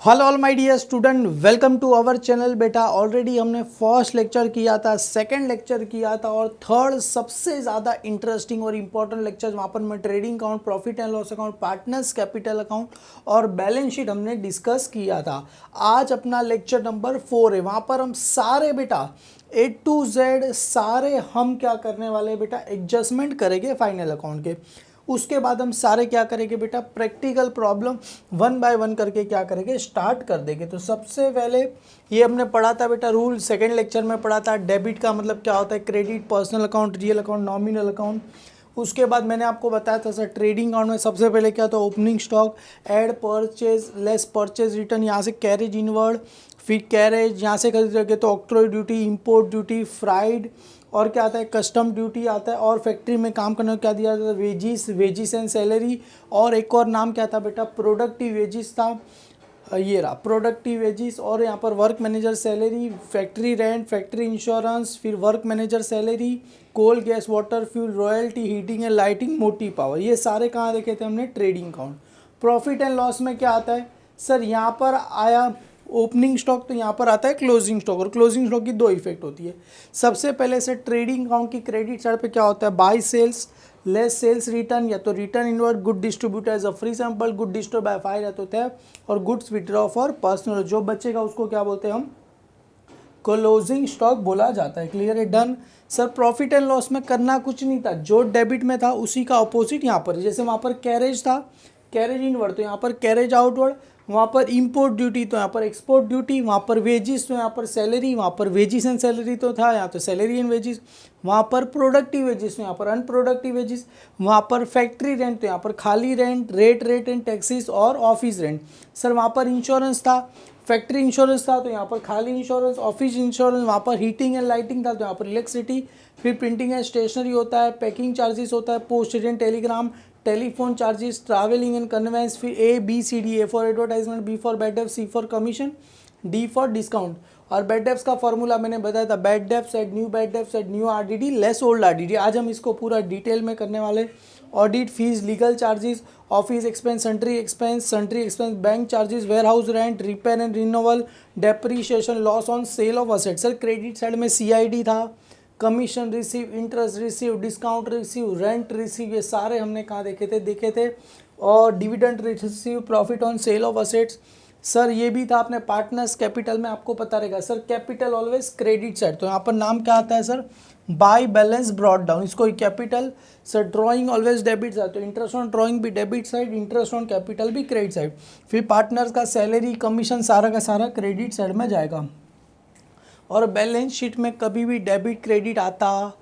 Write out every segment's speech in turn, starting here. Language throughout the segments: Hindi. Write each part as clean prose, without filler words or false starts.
Hello all my dear student, welcome to our channel. बेटा ऑलरेडी हमने फर्स्ट लेक्चर किया था, सेकंड लेक्चर किया था और थर्ड सबसे ज़्यादा इंटरेस्टिंग और इम्पॉर्टेंट लेक्चर वहाँ पर मैं trading account, profit and loss account, partners capital account और बैलेंस शीट हमने डिस्कस किया था। आज अपना लेक्चर नंबर 4 है। वहाँ पर हम सारे बेटा A to Z सारे हम क्या करने वाले हैं बेटा, एडजस्टमेंट करेंगे फाइनल अकाउंट के। उसके बाद हम सारे क्या करेंगे बेटा, practical problem one by one करके क्या करेंगे, स्टार्ट कर देंगे। तो सबसे पहले ये हमने पढ़ा था बेटा रूल, सेकंड लेक्चर में पढ़ा था डेबिट का मतलब क्या होता है, credit, personal account, real account, nominal account. उसके बाद मैंने आपको बताया था सर ट्रेडिंग अकाउंट में सबसे पहले क्या था, opening stock, add purchase, less purchase return, यहाँ से कैरेज इनवर्ड, फिर कैरेज, यहाँ से खरीद रखे तो octroi duty, import duty, fried, और क्या आता है, कस्टम ड्यूटी आता है। और फैक्ट्री में काम करने को क्या दिया जाता है, वेजिस, वेजिस एंड सैलरी। और एक और नाम क्या था बेटा, प्रोडक्टिव वेजिस था, ये रहा प्रोडक्टिव वेजिस। और यहाँ पर work manager salary, factory rent, factory insurance, फिर work manager salary, coal, gas, water, fuel, royalty, heating and lighting, motive power. ये सारे कहाँ देखे थे हमने, trading account. Profit and loss में क्या आता है सर, यहाँ पर आया ओपनिंग स्टॉक, तो यहाँ पर आता है क्लोजिंग स्टॉक। और क्लोजिंग स्टॉक की दो इफेक्ट होती है। सबसे पहले से ट्रेडिंग अकाउंट की क्रेडिट साइड पे क्या होता है, by sales, less sales return, या तो return inward, good distributor as a free sample, good distribute by fire, या तो है, और गुड्स विड्रॉ फॉर पर्सनल, जो बचेगा उसको क्या बोलते हैं हम, क्लोजिंग स्टॉक बोला जाता है। क्लियर है, done. Sir profit and loss में करना कुछ नहीं था, जो डेबिट में था उसी का अपोजिट यहाँ पर, जैसे वहाँ पर कैरेज था, कैरेज इनवर्ड, तो यहाँ पर कैरेज आउटवर्ड, वहाँ पर इंपोर्ट ड्यूटी तो यहाँ पर एक्सपोर्ट ड्यूटी, वहाँ पर वेजिस तो यहाँ पर सैलरी, वहाँ पर वेजिस एंड सैलरी तो था, यहाँ तो सैलरी एंड वेजिस, वहाँ पर प्रोडक्टिव वेजिस तो यहाँ पर अनप्रोडक्टिव वेजिस, वहाँ पर फैक्ट्री रेंट तो यहाँ पर खाली रेंट, रेट एंड टैक्सेस और ऑफिस रेंट। सर वहाँ पर इंश्योरेंस था, फैक्ट्री इंश्योरेंस था तो यहाँ पर खाली इंश्योरेंस, ऑफिस इंश्योरेंस, वहाँ पर हीटिंग एंड लाइटिंग था तो यहाँ पर इलेक्ट्रिसिटी, फिर प्रिंटिंग एंड स्टेशनरी होता है, पैकिंग चार्जेस होता है, postage and telegram, telephone charges, travelling and conveyance, फिर A B C D, A for advertisement, B for bad डेब्ट, C for commission, D for discount. और बैड डेब्ट्स का फॉर्मूला मैंने बताया था, bad debts at new bad debts at new RDD less old RDD। आज हम इसको पूरा डिटेल में करने वाले। Audit fees, legal charges, office expense, sundry expense, bank charges, ware house rent, repair and renewal, depreciation, loss on sale of asset. Sir credit side में CID था, commission receive, interest receive, discount receive, rent receive, ये सारे हमने कहाँ देखे थे। और dividend receive, profit on sale of assets. Sir ये भी था अपने पार्टनर्स कैपिटल में, आपको पता रहेगा sir capital always credit side, तो यहाँ पर नाम क्या आता है sir, by balance brought down, इसको capital. Sir drawing always debit side, तो इंटरेस्ट ऑन ड्राइंग भी debit side, interest on capital भी क्रेडिट साइड। फिर पार्टनर्स का सैलरी, कमीशन, सारा का सारा क्रेडिट साइड में जाएगा। और बैलेंस शीट में कभी भी डेबिट क्रेडिट आता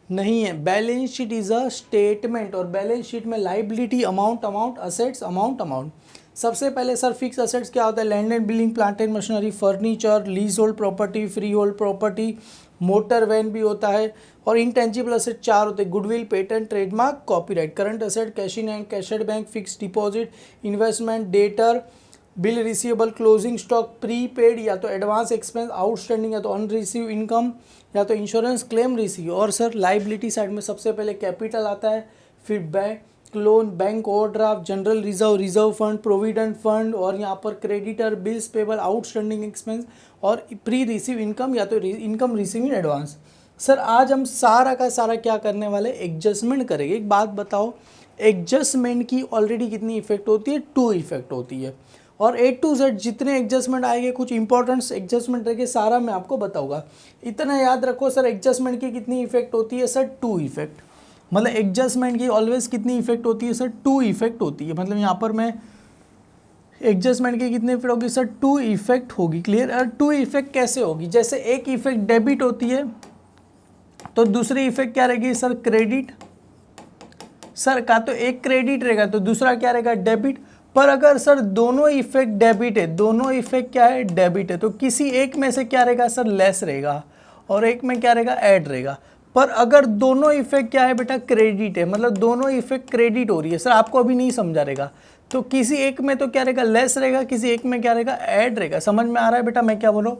नहीं है। Balance sheet is a statement, और बैलेंस शीट में लाइबिलिटी अमाउंट, असेट्स अमाउंट। सबसे पहले सर फिक्स असेट्स क्या होता है, land and building, plant and machinery, furniture, leasehold property, freehold property, motor van भी होता है। और इंटेंजिबल असेट 4 होते हैं, goodwill, patent, trademark, copyright. Current asset, cash in and cashed bank, fix deposit, investment, debtor, bill receivable, closing stock, pre paid या तो एडवांस एक्सपेंस, आउटस्टैंडिंग या तो अनरिसीव इनकम, या तो इंश्योरेंस क्लेम रिसीव। और सर लाइबिलिटी साइड में सबसे पहले कैपिटल आता है, फिर bank loan, bank overdraft, general reserve fund, provident fund, और यहाँ पर creditor, bills payable, outstanding expense, और प्री रिसीव इनकम या तो income receive in advance. Sir आज हम सारा का सारा क्या करने वाले, एडजस्टमेंट करेंगे। एक बात बताओ, एडजस्टमेंट की ऑलरेडी कितनी इफेक्ट होती है, 2 इफेक्ट होती है। और A to Z जितने एडजस्टमेंट आएंगे, कुछ इंपॉर्टेंट एडजस्टमेंट रहेंगे, सारा मैं आपको बताऊंगा। इतना याद रखो सर, एडजस्टमेंट की कितनी इफेक्ट होती है सर, 2 इफेक्ट। मतलब एडजस्टमेंट की ऑलवेज कितनी इफेक्ट होती है सर, 2 इफेक्ट होती है। मतलब यहाँ पर मैं एडजस्टमेंट की कितनी इफेक्ट होगी सर, 2 इफेक्ट होगी। क्लियर। और 2 इफेक्ट कैसे होगी, जैसे एक इफेक्ट डेबिट होती है तो दूसरी इफेक्ट क्या रहेगी सर, क्रेडिट। सर का तो एक क्रेडिट रहेगा तो दूसरा क्या रहेगा, डेबिट। पर अगर सर दोनों इफेक्ट डेबिट है, दोनों इफेक्ट क्या है, डेबिट है, तो किसी एक में से क्या रहेगा सर, लेस रहेगा, और एक में क्या रहेगा, ऐड रहेगा। पर अगर दोनों इफेक्ट क्या है बेटा, क्रेडिट है, मतलब दोनों इफेक्ट क्रेडिट हो रही है, सर आपको अभी नहीं समझा रहेगा, तो किसी एक में तो क्या रहेगा, लेस रहेगा, किसी एक में क्या रहेगा, ऐड रहेगा। समझ में आ रहा है बेटा मैं क्या बोलूँ,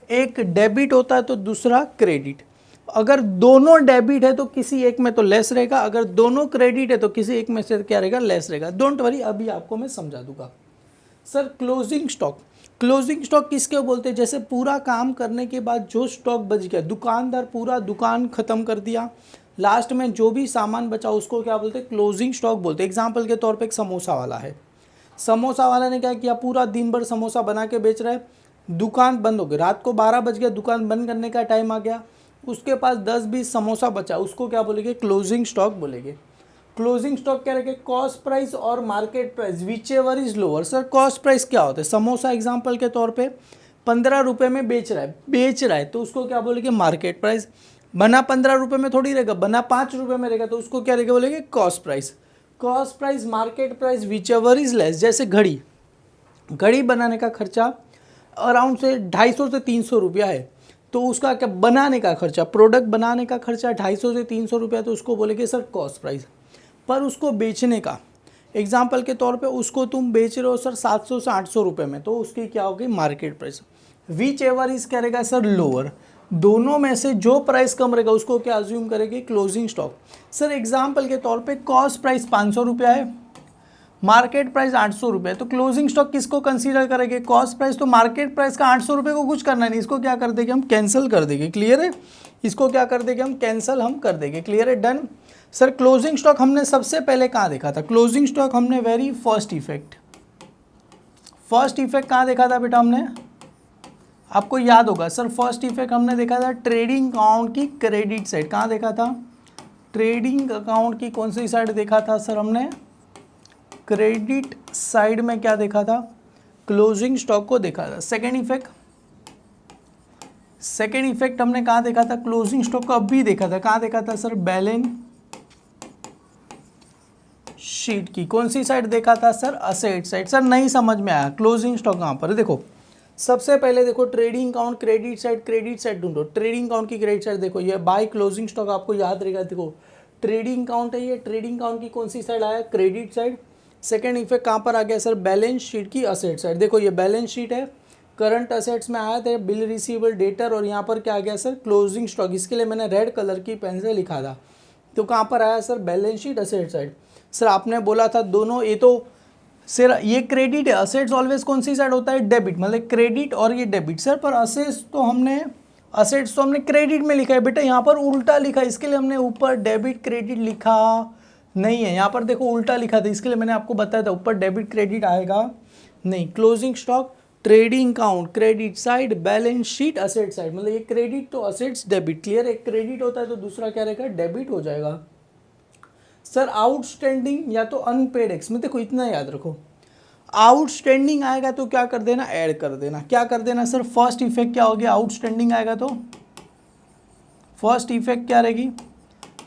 एक डेबिट होता है तो दूसरा क्रेडिट। अगर दोनों डेबिट है तो किसी एक में तो लेस रहेगा, अगर दोनों क्रेडिट है तो किसी एक में से क्या रहेगा, लेस रहेगा। डोंट वरी, अभी आपको मैं समझा दूंगा। Sir closing stock, closing stock किसके बोलते हैं? जैसे पूरा काम करने के बाद जो स्टॉक बच गया, दुकानदार पूरा दुकान खत्म कर दिया, लास्ट में जो भी सामान बचा उसको क्या बोलते हैं? क्लोजिंग स्टॉक बोलते हैं। एग्जाम्पल के तौर पे एक समोसा वाला है, समोसा वाला ने क्या किया, पूरा दिन भर समोसा बना के बेच रहा है, दुकान बंद हो गई, रात को 12 बज गया, दुकान बंद करने का टाइम आ गया, उसके पास 10-20 समोसा बचा, उसको क्या बोलेंगे? क्लोजिंग स्टॉक बोलेंगे। क्लोजिंग स्टॉक क्या रखें? कॉस्ट प्राइस और market price which ever is lower. Sir cost price क्या होता है? समोसा एग्जाम्पल के तौर पे 15 रुपये में बेच रहा है तो उसको क्या बोलेंगे? Market price. बना 15 रुपये में थोड़ी रहेगा, बना 5 रुपये में रहेगा तो उसको क्या रहेगा? बोलेंगे cost price. Cost price, market price, which ever is less. जैसे घड़ी बनाने का खर्चा अराउंड से 250 से 300 रुपया है, तो उसका क्या बनाने का खर्चा, प्रोडक्ट बनाने का खर्चा 250 से 300 रुपया, तो उसको बोलेंगे सर कॉस्ट प्राइस। पर उसको बेचने का, एग्जाम्पल के तौर पे उसको तुम बेच रहे हो सर 700 से 800 रुपये में, तो उसकी क्या होगी? Market price. Which ever is क्या रहेगा सर? लोअर। दोनों में से जो प्राइस कम रहेगा उसको क्या अज्यूम करेगी? Closing stock. सर एग्जाम्पल के तौर पे कॉस्ट प्राइस 500 रुपया है, मार्केट प्राइस 800 रुपये, तो क्लोजिंग स्टॉक किसको कंसीडर करेंगे? Cost price. तो मार्केट प्राइस का 800 रुपये को कुछ करना नहीं, इसको क्या कर देंगे? हम कैंसिल कर देंगे। क्लियर है? इसको क्या कर देंगे? हम कैंसिल हम कर देंगे। क्लियर है? डन। सर क्लोजिंग स्टॉक हमने सबसे पहले कहाँ देखा था? क्लोजिंग स्टॉक हमने वेरी फर्स्ट इफेक्ट कहाँ देखा था बेटा? हमने, आपको याद होगा सर, फर्स्ट इफेक्ट हमने देखा था ट्रेडिंग अकाउंट की क्रेडिट साइड। कहाँ देखा था? ट्रेडिंग अकाउंट की कौन सी साइड देखा था सर? हमने क्रेडिट साइड में क्या देखा था? क्लोजिंग स्टॉक को देखा था। सेकेंड इफेक्ट हमने कहाँ देखा था? क्लोजिंग स्टॉक को अब भी देखा था। कहाँ देखा था सर? बैलेंस शीट की कौन सी साइड देखा था सर? Asset side. सर नहीं समझ में आया, क्लोजिंग स्टॉक कहाँ पर है? देखो सबसे पहले देखो ट्रेडिंग अकाउंट क्रेडिट साइड ढूंढो। ट्रेडिंग अकाउंट की क्रेडिट साइड देखो, ये बाय क्लोजिंग स्टॉक आपको याद रहेगा। देखो ट्रेडिंग अकाउंट है, ये ट्रेडिंग अकाउंट की कौन सी साइड आया? Credit side. सेकेंड इफेक्ट कहाँ पर आ गया सर? बैलेंस शीट की असेट साइड। देखो ये बैलेंस शीट है, करंट असेट्स में आया था बिल रिसीवेबल डेटर, और यहाँ पर क्या आ गया सर? Closing stock. इसके लिए मैंने रेड कलर की पेन से लिखा था, तो कहाँ पर आया sir? Balance sheet asset side. Sir आपने बोला था दोनों, ये तो सर ये क्रेडिट है, असेट्स ऑलवेज कौन सी साइड होता है? डेबिट, मतलब क्रेडिट और ये डेबिट। सर पर असेट्स तो हमने क्रेडिट में लिखा है बेटा, यहाँ पर उल्टा लिखा है, इसके लिए हमने ऊपर डेबिट क्रेडिट लिखा नहीं है। यहाँ पर देखो उल्टा लिखा था, इसके लिए मैंने आपको बताया था ऊपर डेबिट क्रेडिट आएगा नहीं। Closing stock trading account credit side, balance sheet asset side, मतलब ये क्रेडिट तो असेट्स डेबिट। क्लियर? एक क्रेडिट होता है तो दूसरा क्या रहेगा? डेबिट हो जाएगा। सर आउटस्टैंडिंग या तो अनपेड एक्स में, देखो इतना याद रखो, आउटस्टैंडिंग आएगा तो क्या कर देना? ऐड कर देना। क्या कर देना सर? फर्स्ट इफेक्ट क्या हो गया? आउटस्टैंडिंग आएगा तो फर्स्ट इफेक्ट क्या रहेगी?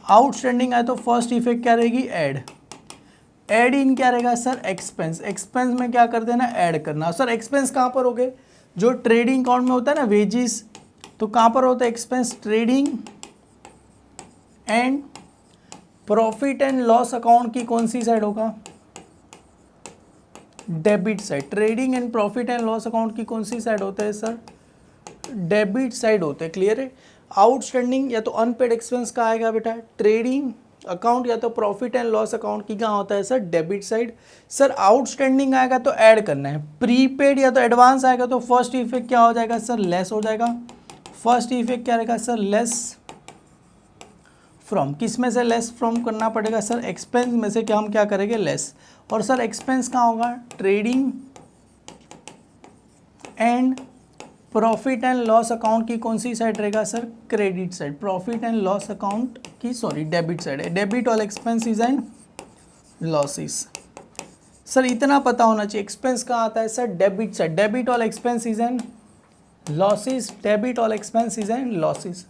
आउटस्टैंडिंग आए तो फर्स्ट इफेक्ट क्या रहेगी? ऐड इन क्या रहेगा सर? एक्सपेंस। एक्सपेंस में क्या कर देना? ऐड करना। सर एक्सपेंस कहाँ पर हो गए? जो ट्रेडिंग अकाउंट में होता है ना वेजिस, तो कहाँ पर होता है expense? Trading and profit and loss account की कौन सी साइड होगा? Debit side. Trading and profit and loss account की कौन सी साइड होता है सर? डेबिट साइड होते हैं। क्लियर है? आउटस्टैंडिंग या तो अनपेड एक्सपेंस का आएगा बेटा ट्रेडिंग अकाउंट, या तो प्रॉफिट एंड लॉस अकाउंट की कहाँ होता है sir? Debit side. Sir outstanding आएगा तो ऐड करना है, प्रीपेड या तो एडवांस आएगा तो फर्स्ट इफेक्ट क्या हो जाएगा सर? लेस हो जाएगा। फर्स्ट इफेक्ट क्या रहेगा सर? Less from. किस में से लेस फ्रॉम करना पड़ेगा सर? एक्सपेंस में से क्या हम क्या करेंगे? लेस। और सर एक्सपेंस कहाँ होगा? Trading and profit and loss account की कौन सी साइड रहेगा sir? Credit side. Profit and loss account की डेबिट साइड है। Debit all expenses and losses. Sir इतना पता होना चाहिए, एक्सपेंस कहाँ आता है sir? Debit side. Debit all expenses and losses, debit all expenses and losses.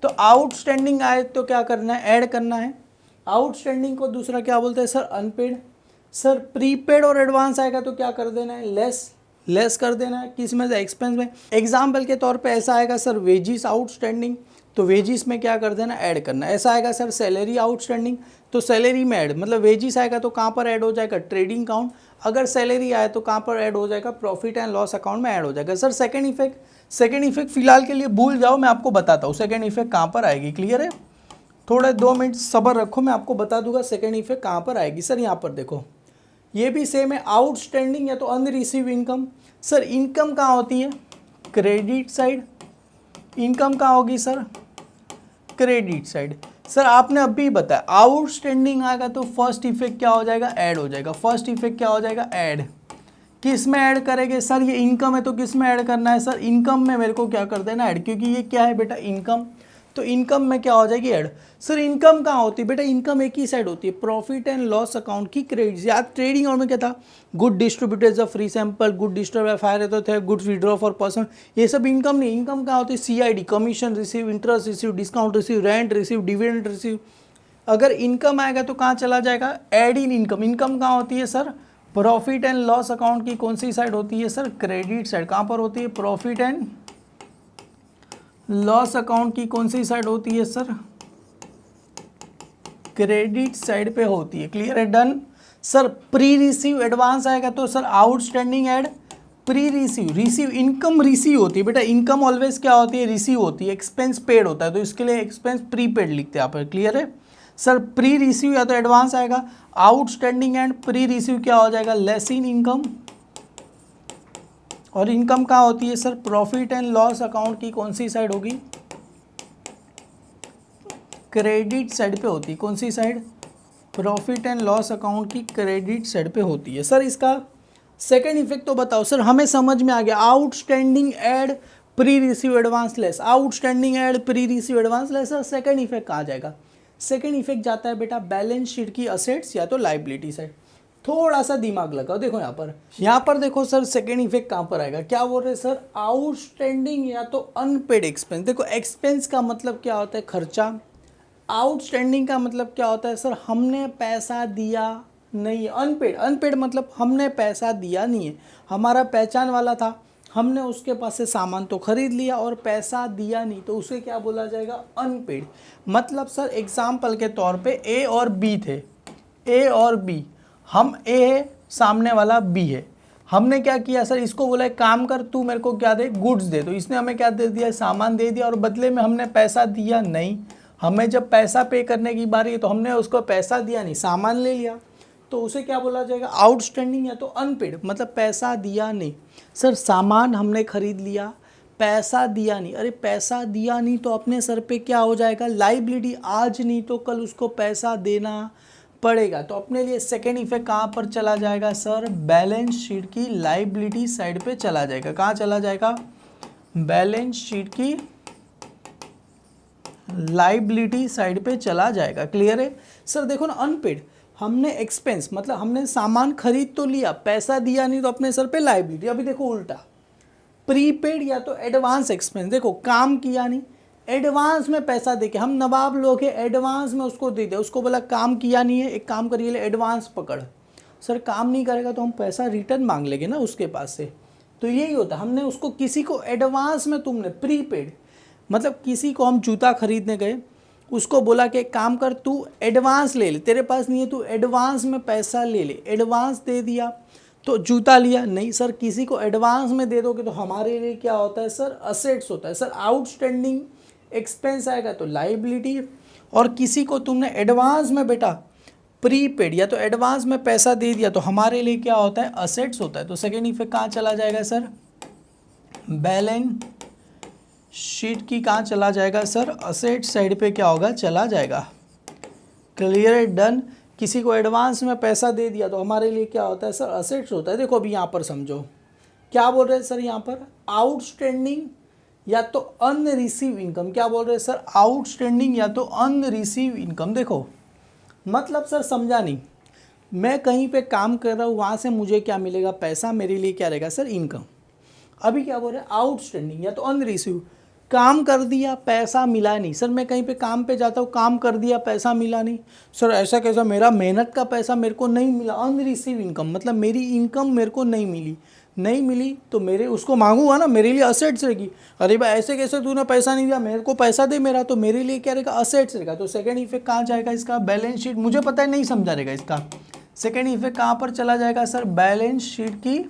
तो आउटस्टैंडिंग आए तो क्या करना है? ऐड करना है। आउटस्टैंडिंग को दूसरा क्या बोलते हैं सर? अनपेड। सर प्रीपेड और एडवांस आएगा तो क्या कर देना है? लेस कर देना है। किस में से? एक्सपेंस में। एग्जाम्पल के तौर पे ऐसा आएगा सर वेजिस आउटस्टैंडिंग, तो वेजिस में क्या कर देना? ऐड करना। ऐसा आएगा सर सैलरी आउटस्टैंडिंग, तो सैलरी में ऐड, मतलब वेजिस आएगा तो कहाँ पर ऐड हो जाएगा? Trading account. अगर सैलरी आए तो कहाँ पर ऐड हो जाएगा? प्रॉफिट एंड लॉस अकाउंट में ऐड हो जाएगा। सर सेकेंड इफेक्ट फिलहाल के लिए भूल जाओ, मैं आपको बताता हूँ सेकेंड इफेक्ट कहाँ पर आएगी। क्लियर है? थोड़े 2 मिनट सब्र रखो, मैं आपको बता दूंगा सेकेंड इफेक्ट कहाँ पर आएगी। सर यहाँ पर देखो ये भी सेम है, आउटस्टैंडिंग या तो अनरिसीव इनकम। सर इनकम कहाँ होती है, क्रेडिट साइड। इनकम कहाँ होगी सर, क्रेडिट साइड। सर आपने अभी बताया आउटस्टैंडिंग आएगा तो फर्स्ट इफेक्ट क्या हो जाएगा, ऐड हो जाएगा। फर्स्ट इफेक्ट क्या हो जाएगा, ऐड। किस में ऐड करेंगे सर, ये इनकम है तो किस में ऐड करना है सर, इनकम में मेरे को क्या कर देना ऐड, क्योंकि ये क्या है बेटा, इनकम। तो इनकम में क्या हो जाएगी, ऐड। सर इनकम कहाँ होती है बेटा, इनकम एक ही साइड होती है, प्रॉफिट एंड लॉस अकाउंट की क्रेडिट। याद ट्रेडिंग और में क्या था, good distributed of free sample, good distribute fire तो थे, गुड विड्रॉ फॉर पर्सन, ये सब इनकम नहीं। इनकम कहाँ होती है, CID, commission receive, interest receive, discount receive, rent receive, dividend receive. अगर इनकम आएगा तो कहाँ चला जाएगा, ऐड इन इनकम। इनकम कहाँ होती है sir, profit and loss account की कौन सी साइड होती है सर, क्रेडिट साइड। कहाँ पर होती है, प्रॉफिट एंड लॉस अकाउंट की कौन सी साइड होती है सर, क्रेडिट साइड पे होती है। क्लियर है, done. Sir pre receive advance आएगा तो sir outstanding add pre receive. Receive income receive होती है बेटा, इनकम ऑलवेज क्या होती है, रिसीव होती है। एक्सपेंस पेड होता है तो इसके लिए एक्सपेंस प्रीपेड लिखते हैं यहाँ पर। क्लियर है सर, प्री रिसीव या तो एडवांस आएगा, आउटस्टैंडिंग एंड प्री रिसीव क्या हो जाएगा, लेस इन इनकम। और इनकम कहाँ होती है sir, profit and loss account की कौन सी साइड होगी, क्रेडिट साइड पे होती है। कौन सी side, profit and loss account की क्रेडिट साइड पे होती है। सर इसका सेकेंड इफेक्ट तो बताओ सर, हमें समझ में आ गया। Outstanding add pre receive advance less, outstanding add pre receive advance less. Sir second effect कहाँ जाएगा, सेकेंड इफेक्ट जाता है बेटा बैलेंस शीट की असेट्स या तो लाइबिलिटी साइड। थोड़ा सा दिमाग लगाओ, देखो यहाँ पर देखो सर, सेकेंड इफेक्ट कहाँ पर आएगा, क्या बोल रहे हैं सर, आउटस्टैंडिंग या तो अनपेड एक्सपेंस। देखो एक्सपेंस का मतलब क्या होता है, खर्चा। आउटस्टैंडिंग का मतलब क्या होता है सर, हमने पैसा दिया नहीं है। अनपेड, अनपेड मतलब हमने पैसा दिया नहीं है, हमारा पहचान वाला था, हमने उसके पास से सामान तो खरीद लिया और पैसा दिया नहीं, तो उसे क्या बोला जाएगा, अनपेड। मतलब सर एग्जाम्पल के तौर पे ए और बी थे, ए और बी, हम ए है, सामने वाला बी है। हमने क्या किया सर, इसको बोला एक काम कर, तू मेरे को क्या दे, गुड्स दे। तो इसने हमें क्या दे दिया, सामान दे दिया, और बदले में हमने पैसा दिया नहीं। हमें जब पैसा पे करने की बारी है तो हमने उसको पैसा दिया नहीं, सामान ले लिया, तो उसे क्या बोला जाएगा, आउटस्टैंडिंग या तो अनपेड, मतलब पैसा दिया नहीं। सर सामान हमने खरीद लिया, पैसा दिया नहीं, अरे पैसा दिया नहीं तो अपने सर पे क्या हो जाएगा, लाइबिलिटी। आज नहीं तो कल उसको पैसा देना पड़ेगा। तो अपने लिए सेकेंड इफेक्ट कहाँ पर चला जाएगा सर, बैलेंस शीट की लाइबिलिटी साइड पे चला जाएगा। कहाँ चला जाएगा, बैलेंस शीट की लाइबिलिटी साइड पे चला जाएगा। क्लियर है सर, देखो ना, अनपेड हमने एक्सपेंस मतलब हमने सामान खरीद तो लिया, पैसा दिया नहीं, तो अपने सर पे लाइबिलिटी। अभी देखो उल्टा, प्रीपेड या तो एडवांस एक्सपेंस। देखो काम किया नहीं, एडवांस में पैसा देके, हम नवाब लोग हैं, एडवांस में उसको दे दे, उसको बोला काम किया नहीं है, एक काम करिए, एडवांस पकड़। सर काम नहीं करेगा तो हम पैसा रिटर्न मांग लेंगे ना उसके पास से। तो यही होता, हमने उसको किसी को एडवांस में, तुमने प्रीपेड मतलब किसी को हम जूता खरीदने गए, उसको बोला कि काम कर, तू एडवांस ले ले, तेरे पास नहीं है, तू एडवांस में पैसा ले ले, एडवांस दे दिया तो जूता लिया नहीं। सर किसी को एडवांस में दे दोगे तो हमारे लिए क्या होता है सर, असेट्स होता है। सर आउटस्टैंडिंग एक्सपेंस आएगा तो लाइबिलिटी, और किसी को तुमने एडवांस में बेटा प्रीपेड या तो एडवांस में पैसा दे दिया तो हमारे लिए क्या होता है, असेट्स होता है। तो सेकेंड इफेक्ट कहाँ चला जाएगा सर, बैलेंस शीट की कहाँ चला जाएगा सर, असेट साइड पे क्या होगा, चला जाएगा। क्लियर है, डन। किसी को एडवांस में पैसा दे दिया तो हमारे लिए क्या होता है सर, असेट्स होता है। देखो अभी यहाँ पर समझो क्या बोल रहे हैं सर, यहाँ पर आउटस्टैंडिंग या तो अनरिसीव इनकम। क्या बोल रहे हैं सर, आउटस्टैंडिंग या तो अनरिसीव इनकम। देखो मतलब सर समझा नहीं, मैं कहीं पे काम कर रहा हूँ, वहाँ से मुझे क्या मिलेगा, पैसा, मेरे लिए क्या रहेगा सर, इनकम। अभी क्या बोल रहे हैं, आउटस्टैंडिंग या तो अनरिसीव, काम कर दिया पैसा मिला नहीं। सर मैं कहीं पे काम पे जाता हूँ, काम कर दिया पैसा मिला नहीं। सर ऐसा कैसा, मेरा मेहनत का पैसा मेरे को नहीं मिला। अनरिसीव इनकम मतलब मेरी इनकम मेरे को नहीं मिली, नहीं मिली तो मेरे उसको मांगूंगा ना, मेरे लिए असेट्स रहेगी। अरे भाई ऐसे कैसे, तूने पैसा नहीं दिया, मेरे को पैसा दे मेरा, तो मेरे लिए क्या रहेगा, असेट्स रहेगा। तो सेकेंड इफेक्ट कहाँ जाएगा इसका, बैलेंस शीट। मुझे पता है नहीं समझा रहेगा इसका, सेकेंड इफेक्ट कहाँ पर चला जाएगा सर, बैलेंस शीट की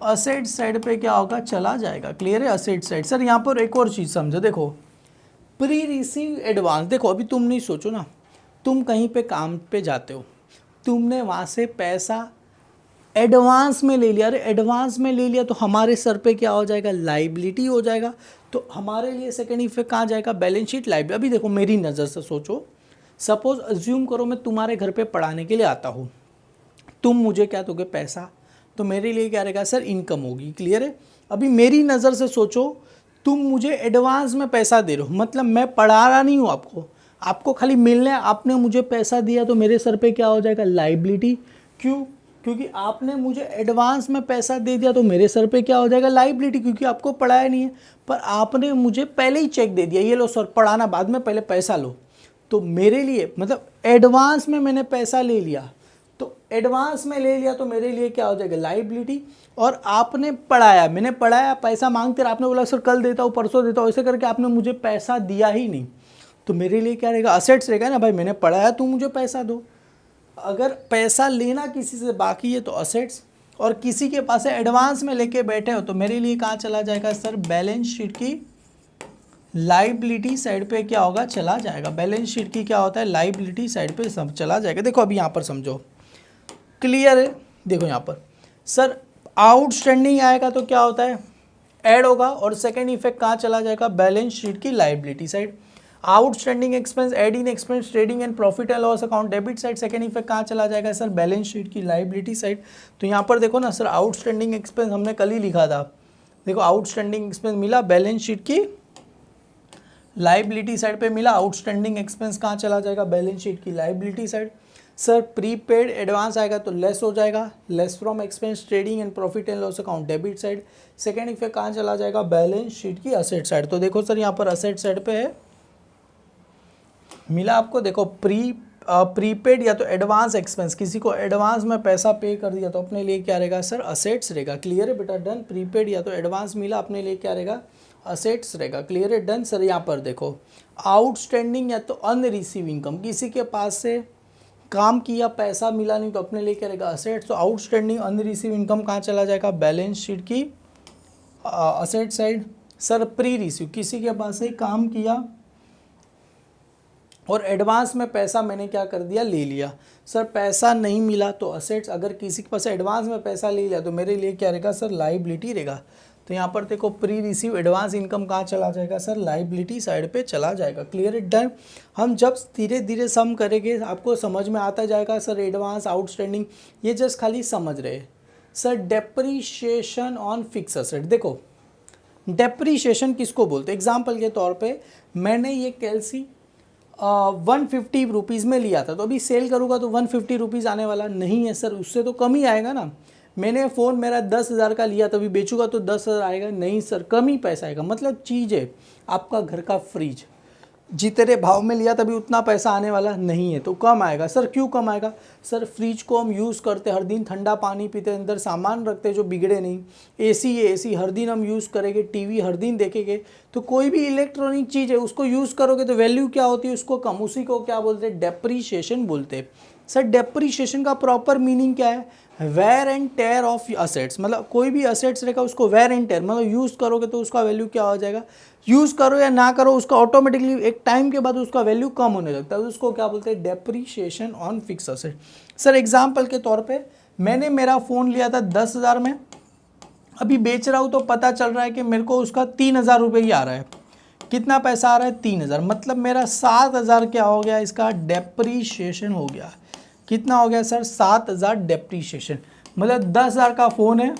असेट साइड पे क्या होगा, चला जाएगा। क्लियर है, असेट साइड। सर यहाँ पर एक और चीज़ समझो, देखो प्री रिसीव एडवांस। देखो अभी तुम नहीं सोचो ना, तुम कहीं पे काम पे जाते हो, तुमने वहाँ से पैसा एडवांस में ले लिया, अरे एडवांस में ले लिया तो हमारे सर पे क्या हो जाएगा, लाइबिलिटी हो जाएगा। तो हमारे लिए सेकेंड इफेक्ट कहाँ जाएगा, बैलेंस शीट लाइबिलिटी। अभी देखो मेरी नज़र से सोचो, सपोज अज्यूम करो मैं तुम्हारे घर पे पढ़ाने के लिए आता हूँ, तुम मुझे क्या दोगे, पैसा, तो मेरे लिए क्या रहेगा सर, इनकम होगी। क्लियर है। अभी मेरी नज़र से सोचो, तुम मुझे एडवांस में पैसा दे रहे हो, मतलब मैं पढ़ा रहा नहीं हूँ आपको, आपको खाली मिलने, आपने मुझे पैसा दिया तो मेरे सर पे क्या हो जाएगा, लाइबिलिटी। क्यों, क्योंकि आपने मुझे एडवांस में पैसा दे दिया तो मेरे सर पे क्या हो जाएगा, लाइबिलिटी, क्योंकि आपको पढ़ाया नहीं है। पर आपने मुझे पहले ही चेक दे दिया, ये लो सर पढ़ाना बाद में, पहले पैसा लो। तो मेरे लिए मतलब एडवांस में मैंने पैसा ले लिया, तो एडवांस में ले लिया तो मेरे लिए क्या हो जाएगा, लाइबिलिटी। और आपने पढ़ाया, मैंने पढ़ाया, पैसा मांगते रहे, आपने बोला सर कल देता हूँ, परसों देता हूँ, ऐसे करके आपने मुझे पैसा दिया ही नहीं, तो मेरे लिए क्या रहेगा, असेट्स रहेगा ना, भाई मैंने पढ़ाया, तुम मुझे पैसा दो। अगर पैसा लेना किसी से बाकी है तो असेट्स, और किसी के पास एडवांस में लेके बैठे हो तो मेरे लिए कहाँ चला जाएगा सर, बैलेंस शीट की लाइबिलिटी साइड पे क्या होगा, चला जाएगा। बैलेंस शीट की क्या होता है, लाइबिलिटी साइड पे सब चला जाएगा। देखो अभी यहाँ पर समझो, क्लियर है। देखो यहाँ पर सर आउटस्टैंडिंग आएगा तो क्या होता है, ऐड होगा, और सेकेंड इफेक्ट कहाँ चला जाएगा, बैलेंस शीट की liability side. Outstanding expense, add in expense, trading and profit and loss account, debit side. Second effect कहाँ चला जाएगा सर, बैलेंस शीट की लाइबिलिटी साइड। तो यहाँ पर देखो ना सर, आउटस्टैंडिंग एक्सपेंस हमने कल ही लिखा था, देखो आउटस्टैंडिंग एक्सपेंस मिला, बैलेंस शीट की लाइबिलिटी साइड पे मिला। आउटस्टैंडिंग एक्सपेंस कहाँ चला जाएगा, बैलेंस शीट की liability side. Sir prepaid advance आएगा तो लेस हो जाएगा, less from expense, trading and profit and loss account, debit side. Second effect कहाँ चला जाएगा, बैलेंस शीट की असेट साइड। तो देखो सर यहाँ पर असेट साइड पे है, मिला आपको, देखो प्रीपेड या तो एडवांस एक्सपेंस, किसी को एडवांस में पैसा पे कर दिया तो अपने लिए क्या रहेगा सर, असेट्स रहेगा। क्लियर है बेटा, डन। प्रीपेड या तो एडवांस मिला, अपने लिए क्या रहेगा, असेट्स रहेगा। क्लियर है, डन। सर यहाँ पर देखो आउटस्टैंडिंग या तो अनरिसीव इनकम, किसी के पास से काम किया पैसा मिला नहीं तो अपने लिए क्या रहेगा, असेट्स। तो आउटस्टैंडिंग अनरिसीव इनकम कहाँ चला जाएगा, बैलेंस शीट की asset side. Sir pre receive, किसी के पास से काम किया और एडवांस में पैसा मैंने क्या कर दिया, ले लिया। सर पैसा नहीं मिला तो असेट्स, अगर किसी के पास एडवांस में पैसा ले लिया तो मेरे लिए क्या रहेगा सर, लाइबिलिटी रहेगा। तो यहाँ पर देखो प्री रिसीव एडवांस इनकम कहाँ चला जाएगा सर, लाइबिलिटी साइड पे चला जाएगा। क्लियर है, डन। हम जब धीरे धीरे सम करेंगे आपको समझ में आता जाएगा सर, एडवांस आउटस्टैंडिंग ये जस्ट खाली समझ रहे। Sir depreciation on fix asset, देखो डेप्रीशिएशन किसको बोलते हैं, एग्जाम्पल के तौर पर मैंने ये कैलसी 150 रुपीज़ में लिया था, तो अभी सेल करूँगा तो 150 रुपीज़ आने वाला नहीं है सर, उससे तो कम ही आएगा ना। मैंने फ़ोन मेरा 10,000 का लिया, तभी बेचूंगा तो 10,000 आएगा, नहीं सर कम ही पैसा आएगा। मतलब चीज़ है आपका घर का फ्रिज, जितने भाव में लिया तभी उतना पैसा आने वाला नहीं है, तो कम आएगा। सर क्यों कम आएगा, सर फ्रिज को हम यूज़ करते, हर दिन ठंडा पानी पीते, अंदर सामान रखते जो बिगड़े नहीं। एसी है, एसी हर दिन हम यूज़ करेंगे, टीवी हर दिन देखेंगे, तो कोई भी इलेक्ट्रॉनिक चीज़ है उसको यूज़ करोगे तो वैल्यू क्या होती है, उसको कम, उसी को क्या बोलते हैं, डेप्रीशिएशन बोलते हैं। सर डेप्रीशिएशन का प्रॉपर मीनिंग क्या है, wear and tear of assets, मतलब कोई भी असेट्स रहेगा उसको वेयर एंड टेयर, मतलब यूज़ करोगे तो उसका वैल्यू क्या हो जाएगा, यूज़ करो या ना करो उसका ऑटोमेटिकली एक टाइम के बाद उसका वैल्यू कम होने लगता है, उसको क्या बोलते हैं, depreciation on fix asset. Sir example के तौर पे मैंने मेरा फ़ोन लिया था 10,000 में, अभी बेच रहा हूँ तो पता चल रहा है कि मेरे को उसका 3,000 रुपये ही आ रहा है। कितना पैसा आ रहा है, 3,000, मतलब मेरा 7,000 क्या हो गया, इसका डेप्रीशिएशन हो गया। कितना हो गया सर, 7,000 डेप्रीशिएशन। मतलब 10,000 का फ़ोन है,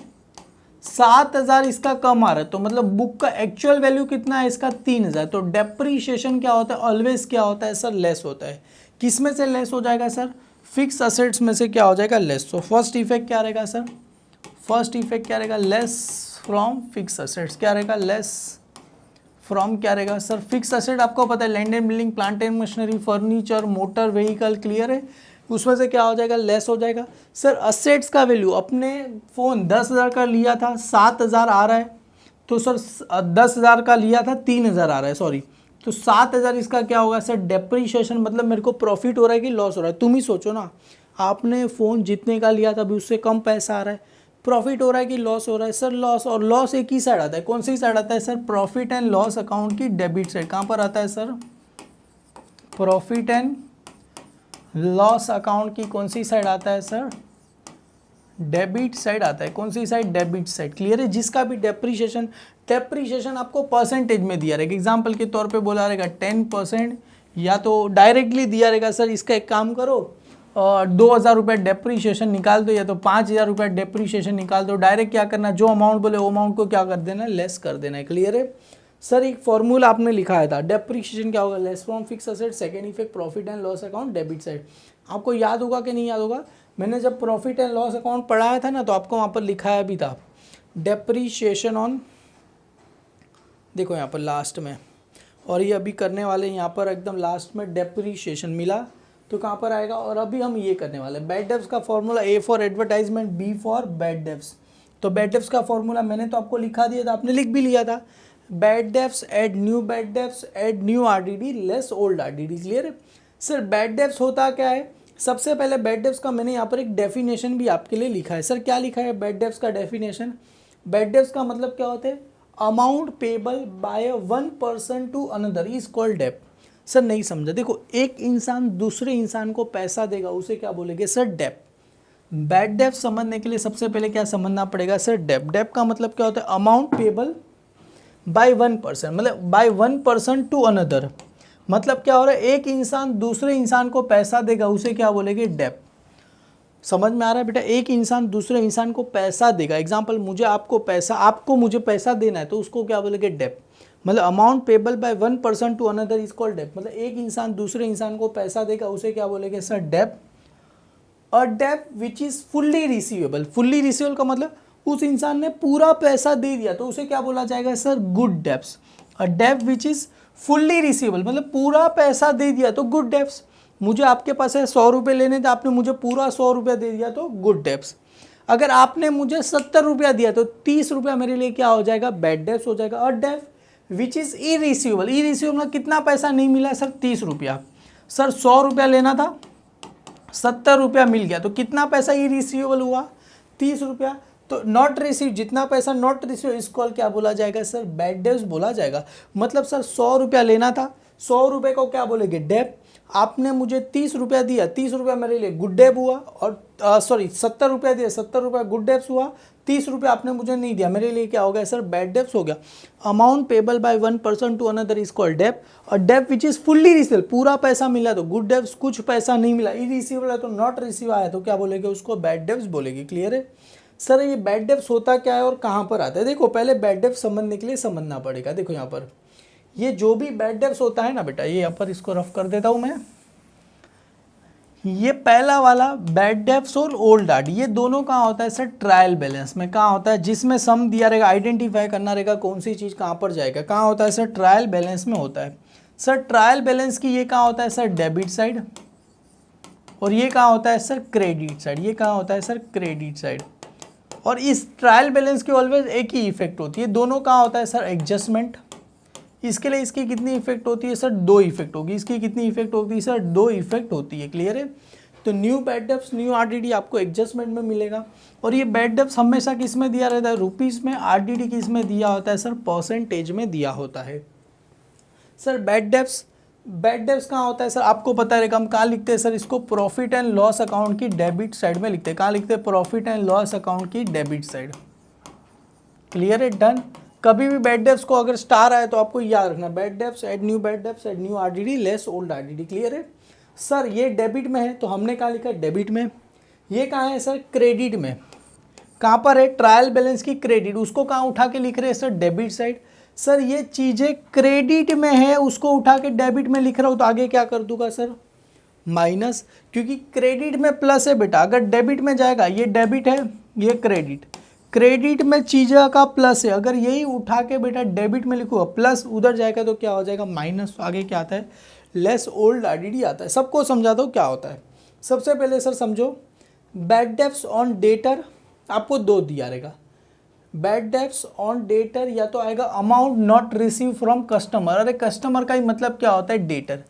7,000 इसका कम आ रहा है, तो मतलब बुक का एक्चुअल वैल्यू कितना है इसका, 3,000। तो डेप्रीशिएशन क्या होता है, ऑलवेज क्या होता है सर, लेस होता है। किस में से लेस हो जाएगा सर, फिक्स असेट्स में से क्या हो जाएगा, लेस। तो फर्स्ट इफेक्ट क्या रहेगा सर, फर्स्ट इफेक्ट क्या रहेगा, लेस फ्रॉम फिक्स असेट्स। क्या रहेगा, लेस फ्रॉम क्या रहेगा सर, फिक्स असेट आपको पता है, land and building, plant and machinery, furniture, motor vehicle. Clear है, उसमें से क्या हो जाएगा, लेस हो जाएगा। सर असेट्स का वैल्यू, अपने फ़ोन 10,000 का लिया था, 7,000 आ रहा है, तो सर 10,000 का लिया था, 3,000 आ रहा है, सॉरी, तो 7,000 इसका क्या होगा सर, डेप्रीशिएशन। मतलब मेरे को प्रॉफिट हो रहा है कि लॉस हो रहा है, तुम ही सोचो ना, आपने फ़ोन जितने का लिया था अभी उससे कम पैसा आ रहा है, प्रॉफिट हो रहा है कि लॉस हो रहा है सर, लॉस। और लॉस एक ही साइड आता है, कौन सी साइड आता है sir, profit and loss account की डेबिट साइड। कहाँ पर आता है sir, profit and loss account की कौन सी साइड आता है सर, डेबिट साइड आता है, कौन सी साइड, डेबिट साइड। क्लियर है, जिसका भी डेप्रीशिएशन आपको परसेंटेज में दिया रहेगा। एग्जाम्पल के तौर पे बोला रहेगा 10%, या तो डायरेक्टली दिया रहेगा सर इसका एक काम करो 2,000 रुपये डेप्रीशिएशन निकाल दो, या तो 5,000 रुपये डेप्रीशिएशन निकाल दो। डायरेक्ट क्या करना, जो अमाउंट बोले वो अमाउंट को क्या कर देना, लेस कर देना है। क्लियर है सर, एक फॉर्मूला आपने लिखा था, डेप्रीशिएशन क्या होगा, less from fix asset, second effect profit and loss account debit side. आपको याद होगा कि नहीं याद होगा, मैंने जब प्रॉफिट एंड लॉस अकाउंट पढ़ाया था ना, तो आपको वहाँ पर लिखाया भी था डेप्रीशिएशन ऑन, देखो यहाँ पर लास्ट में, और ये अभी करने वाले यहाँ पर एकदम लास्ट में डेप्रीशिएशन मिला तो कहाँ पर आएगा। और अभी हम ये करने वाले बैड डेब्ट्स का formula, A for advertisement, B for bad debts. तो बैड डेब्ट्स का फॉर्मूला मैंने तो आपको लिखा दिया था, आपने लिख भी लिया था, bad debts add new bad debts add new RDD less old RDD. Clear है सर, बैड डेब्ट्स होता क्या है, सबसे पहले बैड डेब्ट्स का मैंने यहाँ पर एक डेफिनेशन भी आपके लिए लिखा है। सर क्या लिखा है बैड डेब्ट्स का डेफिनेशन, बैड डेब्ट्स का मतलब क्या होता है, amount payable by one person to another is called डेब्ट। सर नहीं समझा, देखो एक इंसान दूसरे इंसान को पैसा देगा उसे क्या बोलेंगे सर, डेब्ट। बैड डेब्ट समझने के लिए सबसे पहले क्या समझना पड़ेगा सर, डेब्ट। डेब्ट का मतलब क्या होता है, amount payable by one person, मतलब by one person to another, मतलब क्या हो रहा है, एक इंसान दूसरे इंसान को पैसा देगा उसे क्या बोलेंगे, डेब्ट। समझ में आ रहा है बेटा, एक इंसान दूसरे इंसान को पैसा देगा, एग्जाम्पल मुझे आपको पैसा, आपको मुझे पैसा देना है तो उसको क्या बोलेंगे, डेब्ट। मतलब amount payable by one person to another is called डेब्ट, मतलब एक इंसान दूसरे इंसान को पैसा देगा उसे क्या बोलेंगे सर, डेब्ट। और डेब्ट which is fully receivable, fully receivable का मतलब उस इंसान ने पूरा पैसा दे दिया तो उसे क्या बोला जाएगा सर, गुड डेब्ट्स। और डेब्ट विच इज फुल्ली रिसीवेबल मतलब पूरा पैसा दे दिया तो गुड डेब्ट्स। मुझे आपके पास है 100 रुपये लेने थे, आपने मुझे पूरा 100 रुपया दे दिया तो गुड डेब्ट्स। अगर आपने मुझे 70 रुपया दिया तो 30 रुपया मेरे लिए क्या हो जाएगा, बैड डेब्ट्स हो जाएगा। और डेब्ट विच इज़ इरिसीवेबल, इरिसीवेबल मतलब कितना पैसा नहीं मिला सर, 30 रुपया। सर 100 रुपया लेना था, 70 रुपया मिल गया तो कितना पैसा इरिसीवेबल हुआ, 30 रुपया। तो नॉट रिसीव, जितना पैसा नॉट रिसीव इसको क्या बोला जाएगा सर, बैड डेब्ट्स बोला जाएगा। मतलब सर 100 रुपया लेना था, 100 रुपये को क्या बोलेंगे, डेब्ट। आपने मुझे 30 रुपया दिया, 30 रुपया मेरे लिए गुड डेब्ट हुआ। और सॉरी 70 रुपया दिया, 70 रुपया गुड डेब्ट्स हुआ। 30 रुपया आपने मुझे नहीं दिया, मेरे लिए क्या हो गया सर, बैड डेब्ट्स हो गया। Amount payable by one person to another is called डेब्ट। और डेब्ट विच इज फुल्ली रिसीवेबल, पूरा पैसा मिला तो गुड डेब्ट्स, कुछ पैसा नहीं मिला इरिसीवेबल है तो नॉट रिसीव आया तो क्या बोलेंगे उसको, बैड डेब्ट्स बोलेंगे। क्लियर है सर, ये बैड डेब्ट्स होता क्या है और कहाँ पर आता है। देखो पहले बैड डेब्ट्स समझने के लिए समझना पड़ेगा। देखो यहाँ पर ये जो भी बैड डेब्ट्स होता है ना बेटा, ये यहाँ पर इसको रफ कर देता हूँ मैं। ये पहला वाला बैड डेब्ट्स और ओल्ड आरडी, ये दोनों कहाँ होता है सर, ट्रायल बैलेंस में। कहाँ होता है, जिसमें सम दिया रहेगा, आइडेंटिफाई करना रहेगा कौन सी चीज़ कहाँ पर जाएगा। कहाँ होता है सर, ट्रायल बैलेंस में होता है। सर ट्रायल बैलेंस की ये कहाँ होता है सर, डेबिट साइड। और ये कहाँ होता है सर, क्रेडिट साइड। ये कहाँ होता है सर, क्रेडिट साइड। और इस ट्रायल बैलेंस की ऑलवेज एक ही इफेक्ट होती है, दोनों कहाँ होता है सर, एडजस्टमेंट। इसके लिए इसकी कितनी इफेक्ट होती है सर, 2 इफेक्ट होगी। इसकी कितनी इफेक्ट होती है सर, 2 इफेक्ट होती है। क्लियर है, तो new bad debts new RDD आपको एडजस्टमेंट में मिलेगा। और ये बैड डेब्ट्स हमेशा किस में दिया रहता है, रुपीज़ में। आरडीडी किस में दिया होता है सर, परसेंटेज में दिया होता है। सर बैड डेब्ट्स कहाँ होता है सर, आपको पता रहेगा। हम कहाँ लिखते हैं सर इसको, प्रॉफिट एंड लॉस अकाउंट की डेबिट साइड में लिखते हैं। कहाँ लिखते हैं, प्रॉफिट एंड लॉस अकाउंट की डेबिट साइड। क्लियर है, डन। कभी भी बैड डेब्ट्स को अगर स्टार आए तो आपको याद रखना, bad debts add new RDD less old RDD. Clear है सर, ये डेबिट में है तो हमने कहाँ लिखा, डेबिट में। ये कहाँ है सर, क्रेडिट में। कहाँ पर है, ट्रायल बैलेंस की क्रेडिट, उसको कहाँ उठा के लिख रहे हैं सर, डेबिट साइड। सर ये चीज़ें क्रेडिट में है, उसको उठा के डेबिट में लिख रहा हूँ तो आगे क्या कर दूंगा सर, माइनस, क्योंकि क्रेडिट में प्लस है बेटा। अगर डेबिट में जाएगा, ये डेबिट है ये क्रेडिट, क्रेडिट में चीज़ों का प्लस है। अगर यही उठा के बेटा डेबिट में लिखूँगा, प्लस उधर जाएगा तो क्या हो जाएगा, माइनस। तो आगे क्या आता है, लेस ओल्ड आरडीडी आता है। सबको समझा दो क्या होता है। सबसे पहले सर समझो, बैड डेब्ट्स ऑन डेटर आपको 2 दिया रहेगा। बैड डेब्ट्स ऑन डेटर या तो आएगा amount not receive from customer. अरे कस्टमर का ही मतलब क्या होता है, डेटर।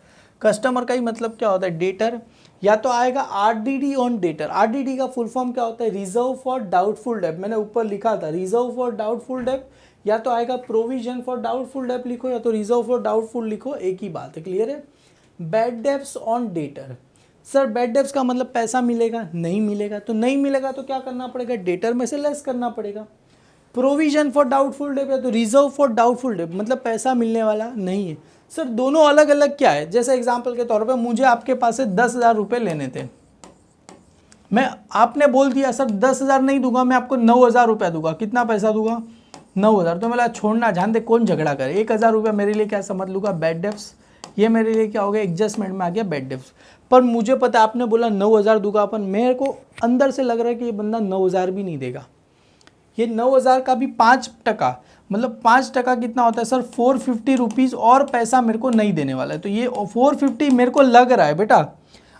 कस्टमर का ही मतलब क्या होता है, डेटर। या तो आएगा आरडीडी ऑन डेटर। आरडीडी का फुल फॉर्म क्या होता है, रिजर्व फॉर डाउटफुल डेब्ट। मैंने ऊपर लिखा था रिजर्व फॉर डाउटफुल डेब्ट। या तो आएगा प्रोविजन फॉर डाउटफुल डेब्ट लिखो, या तो रिजर्व फॉर डाउटफुल लिखो, एक ही बात है। क्लियर है। Bad debts on debtor, sir bad debts का मतलब पैसा मिलेगा नहीं मिलेगा, तो नहीं मिलेगा तो क्या करना पड़ेगा, डेटर में से लेस करना पड़ेगा। प्रोविजन फॉर डाउटफुल डेब्ट या तो रिजर्व फॉर डाउटफुल डेब्ट, मतलब पैसा मिलने वाला नहीं है। सर दोनों अलग अलग क्या है, जैसे एग्जांपल के तौर पे मुझे आपके पास से 10,000 रुपये लेने थे, मैं आपने बोल दिया सर 10,000 नहीं दूंगा, मैं आपको 9,000 रुपया दूंगा, कितना पैसा दूंगा 9,000, तो मैं छोड़ना जान दे कौन झगड़ा करे, 1,000 रुपया मेरे लिए क्या समझ लूँगा बैड डेब्ट्स, ये मेरे लिए क्या हो गया एडजस्टमेंट में आ गया बैड डेब्ट्स। पर मुझे पता है आपने बोला 9,000 दूंगा, अपन मेरे को अंदर से लग रहा है कि ये बंदा 9,000 भी नहीं देगा, ये 9,000 का भी 5%, मतलब 5% कितना होता है सर 450 रुपीज़ और पैसा मेरे को नहीं देने वाला है, तो ये 450 मेरे को लग रहा है बेटा,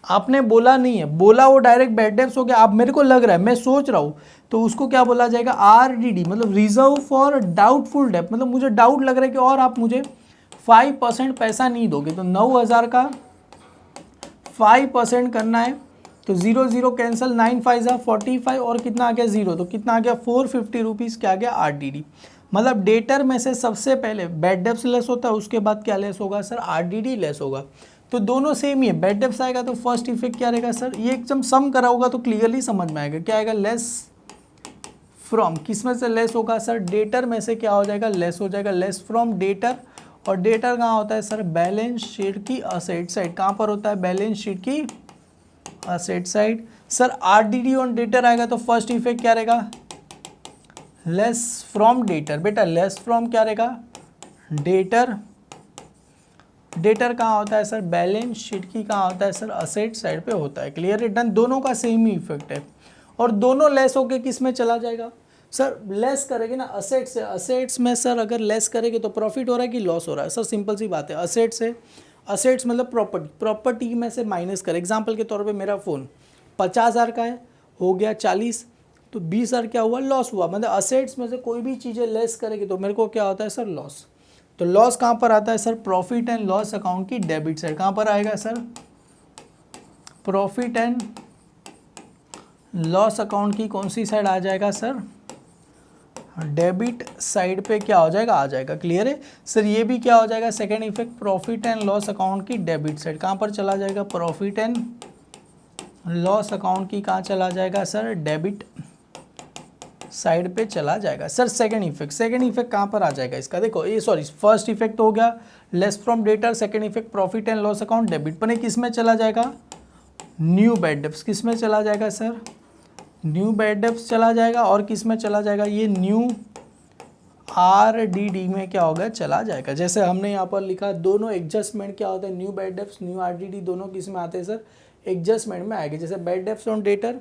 आपने बोला नहीं है, बोला वो डायरेक्ट बैड डेब्ट्स हो गया, आप मेरे को लग रहा है मैं सोच रहा हूँ, तो उसको क्या बोला जाएगा RDD, मतलब रिजर्व फॉर डाउटफुल डेब्ट, मतलब मुझे डाउट लग रहा है कि और आप मुझे 5% पैसा नहीं दोगे, तो 9,000 का 5% करना है, तो 0 0 कैंसिल, 9 5 45 और कितना आ गया 0, तो कितना आ गया 450 रुपीज़ क्या आ गया RDD। मतलब डेटर में से सबसे पहले बैड डेब्ट्स लेस होता है, उसके बाद क्या लेस होगा सर RDD लेस होगा, तो दोनों सेम ही है। बैड डेब्ट्स आएगा तो फर्स्ट इफेक्ट क्या रहेगा सर, ये एकदम सम करा होगा तो क्लियरली समझ में आएगा, क्या आएगा लेस फ्रॉम, किस में से लेस होगा सर डेटर में से, क्या हो जाएगा लेस हो जाएगा, लेस फ्रॉम डेटर, और डेटर कहाँ होता है सर बैलेंस शीट की असेट साइड, कहाँ पर होता है बैलेंस शीट की asset side. Sir RDD on debtor आएगा तो फर्स्ट इफेक्ट क्या रहेगा लेस फ्रॉम डेटर, बेटा लेस फ्रॉम क्या रहेगा डेटर, डेटर कहाँ होता है सर बैलेंस शीट की कहाँ होता है सर असेट साइड पे होता है, क्लियर रिटर्न, दोनों का सेम ही इफेक्ट है, और दोनों लेस होके किस में चला जाएगा सर, लेस करेंगे ना असेट से, असेट्स में सर अगर लेस करेंगे तो प्रॉफिट हो रहा है कि लॉस हो रहा है, सर सिंपल सी बात है, असेट से, असेट्स मतलब प्रॉपर्टी, प्रॉपर्टी में से माइनस कर, एग्जांपल के तौर पे मेरा फ़ोन 50,000 का है, हो गया 40, तो 20,000 क्या हुआ लॉस हुआ, मतलब असेट्स में से कोई भी चीज़ें लेस करेगी तो मेरे को क्या होता है सर लॉस, तो लॉस कहाँ पर आता है sir profit and loss account की डेबिट साइड, कहाँ पर आएगा sir profit and loss account की कौन सी साइड आ जाएगा सर डेबिट साइड पे क्या हो जाएगा आ जाएगा, क्लियर है सर, ये भी क्या हो जाएगा second effect profit and loss account की डेबिट साइड, कहाँ पर चला जाएगा प्रॉफिट एंड लॉस अकाउंट की कहाँ चला जाएगा सर डेबिट साइड पे चला जाएगा। सर सेकंड इफेक्ट कहाँ पर आ जाएगा इसका, देखो ये सॉरी फर्स्ट इफेक्ट तो हो गया less from debtor, second effect profit and loss account debit, पर किस में चला जाएगा न्यू बैड डेब्ट्स, किस में चला जाएगा सर न्यू बैड डेब्ट्स चला जाएगा, और किस में चला जाएगा ये न्यू RDD में क्या होगा चला जाएगा, जैसे हमने यहाँ पर लिखा दोनों एडजस्टमेंट क्या होता है new bad debts new RDD दोनों किस में आते हैं सर एडजस्टमेंट में आएंगे, जैसे बैड डेब्ट्स ऑन डेटर,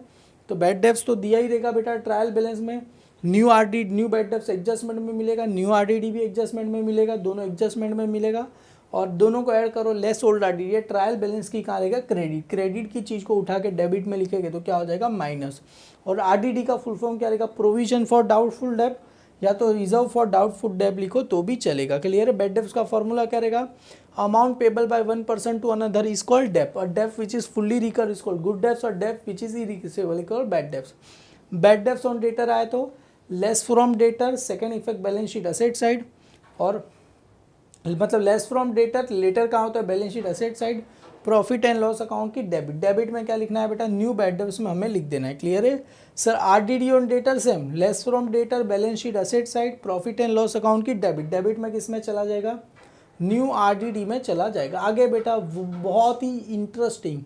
तो बैड डेब्ट्स तो दिया ही रहेगा बेटा ट्रायल बैलेंस में, new RDD new bad debts adjustment में मिलेगा, न्यू RDD भी एडजस्टमेंट में मिलेगा, दोनों एडजस्टमेंट में मिलेगा, और दोनों को ऐड करो लेस ओल्ड RDD, ये ट्रायल बैलेंस की कहाँ रहेगा क्रेडिट, क्रेडिट की चीज़ को उठा के डेबिट में लिखेंगे तो क्या हो जाएगा माइनस, और RDD का फुल फॉर्म क्या रहेगा प्रोविजन फॉर डाउटफुल डेब्ट, या तो रिजर्व फॉर डाउटफुल डेब्ट लिखो तो भी चलेगा, क्लियर है। बैड डेब्ट्स का फॉर्मूला क्या रहेगा amount payable by 1% to another is called डेब्ट, और डेब्ट which is fully recover is called good debts, और डेब्ट which is irrecoverable called bad debts. Bad debts on debtor आए तो less from debtor, second effect balance sheet asset side, और मतलब लेस फ्रॉम डेटर, लेटर कहाँ होता है balance sheet asset side, profit and loss account की डेबिट, डेबिट में क्या लिखना है बेटा न्यू बैड डेब्ट्स में हमें लिख देना है, क्लियर है sir. RDD on debtor same less from debtor balance sheet asset side profit and loss account की डेबिट, डेबिट में किस में चला जाएगा न्यू RDD में चला जाएगा। आगे बेटा बहुत ही इंटरेस्टिंग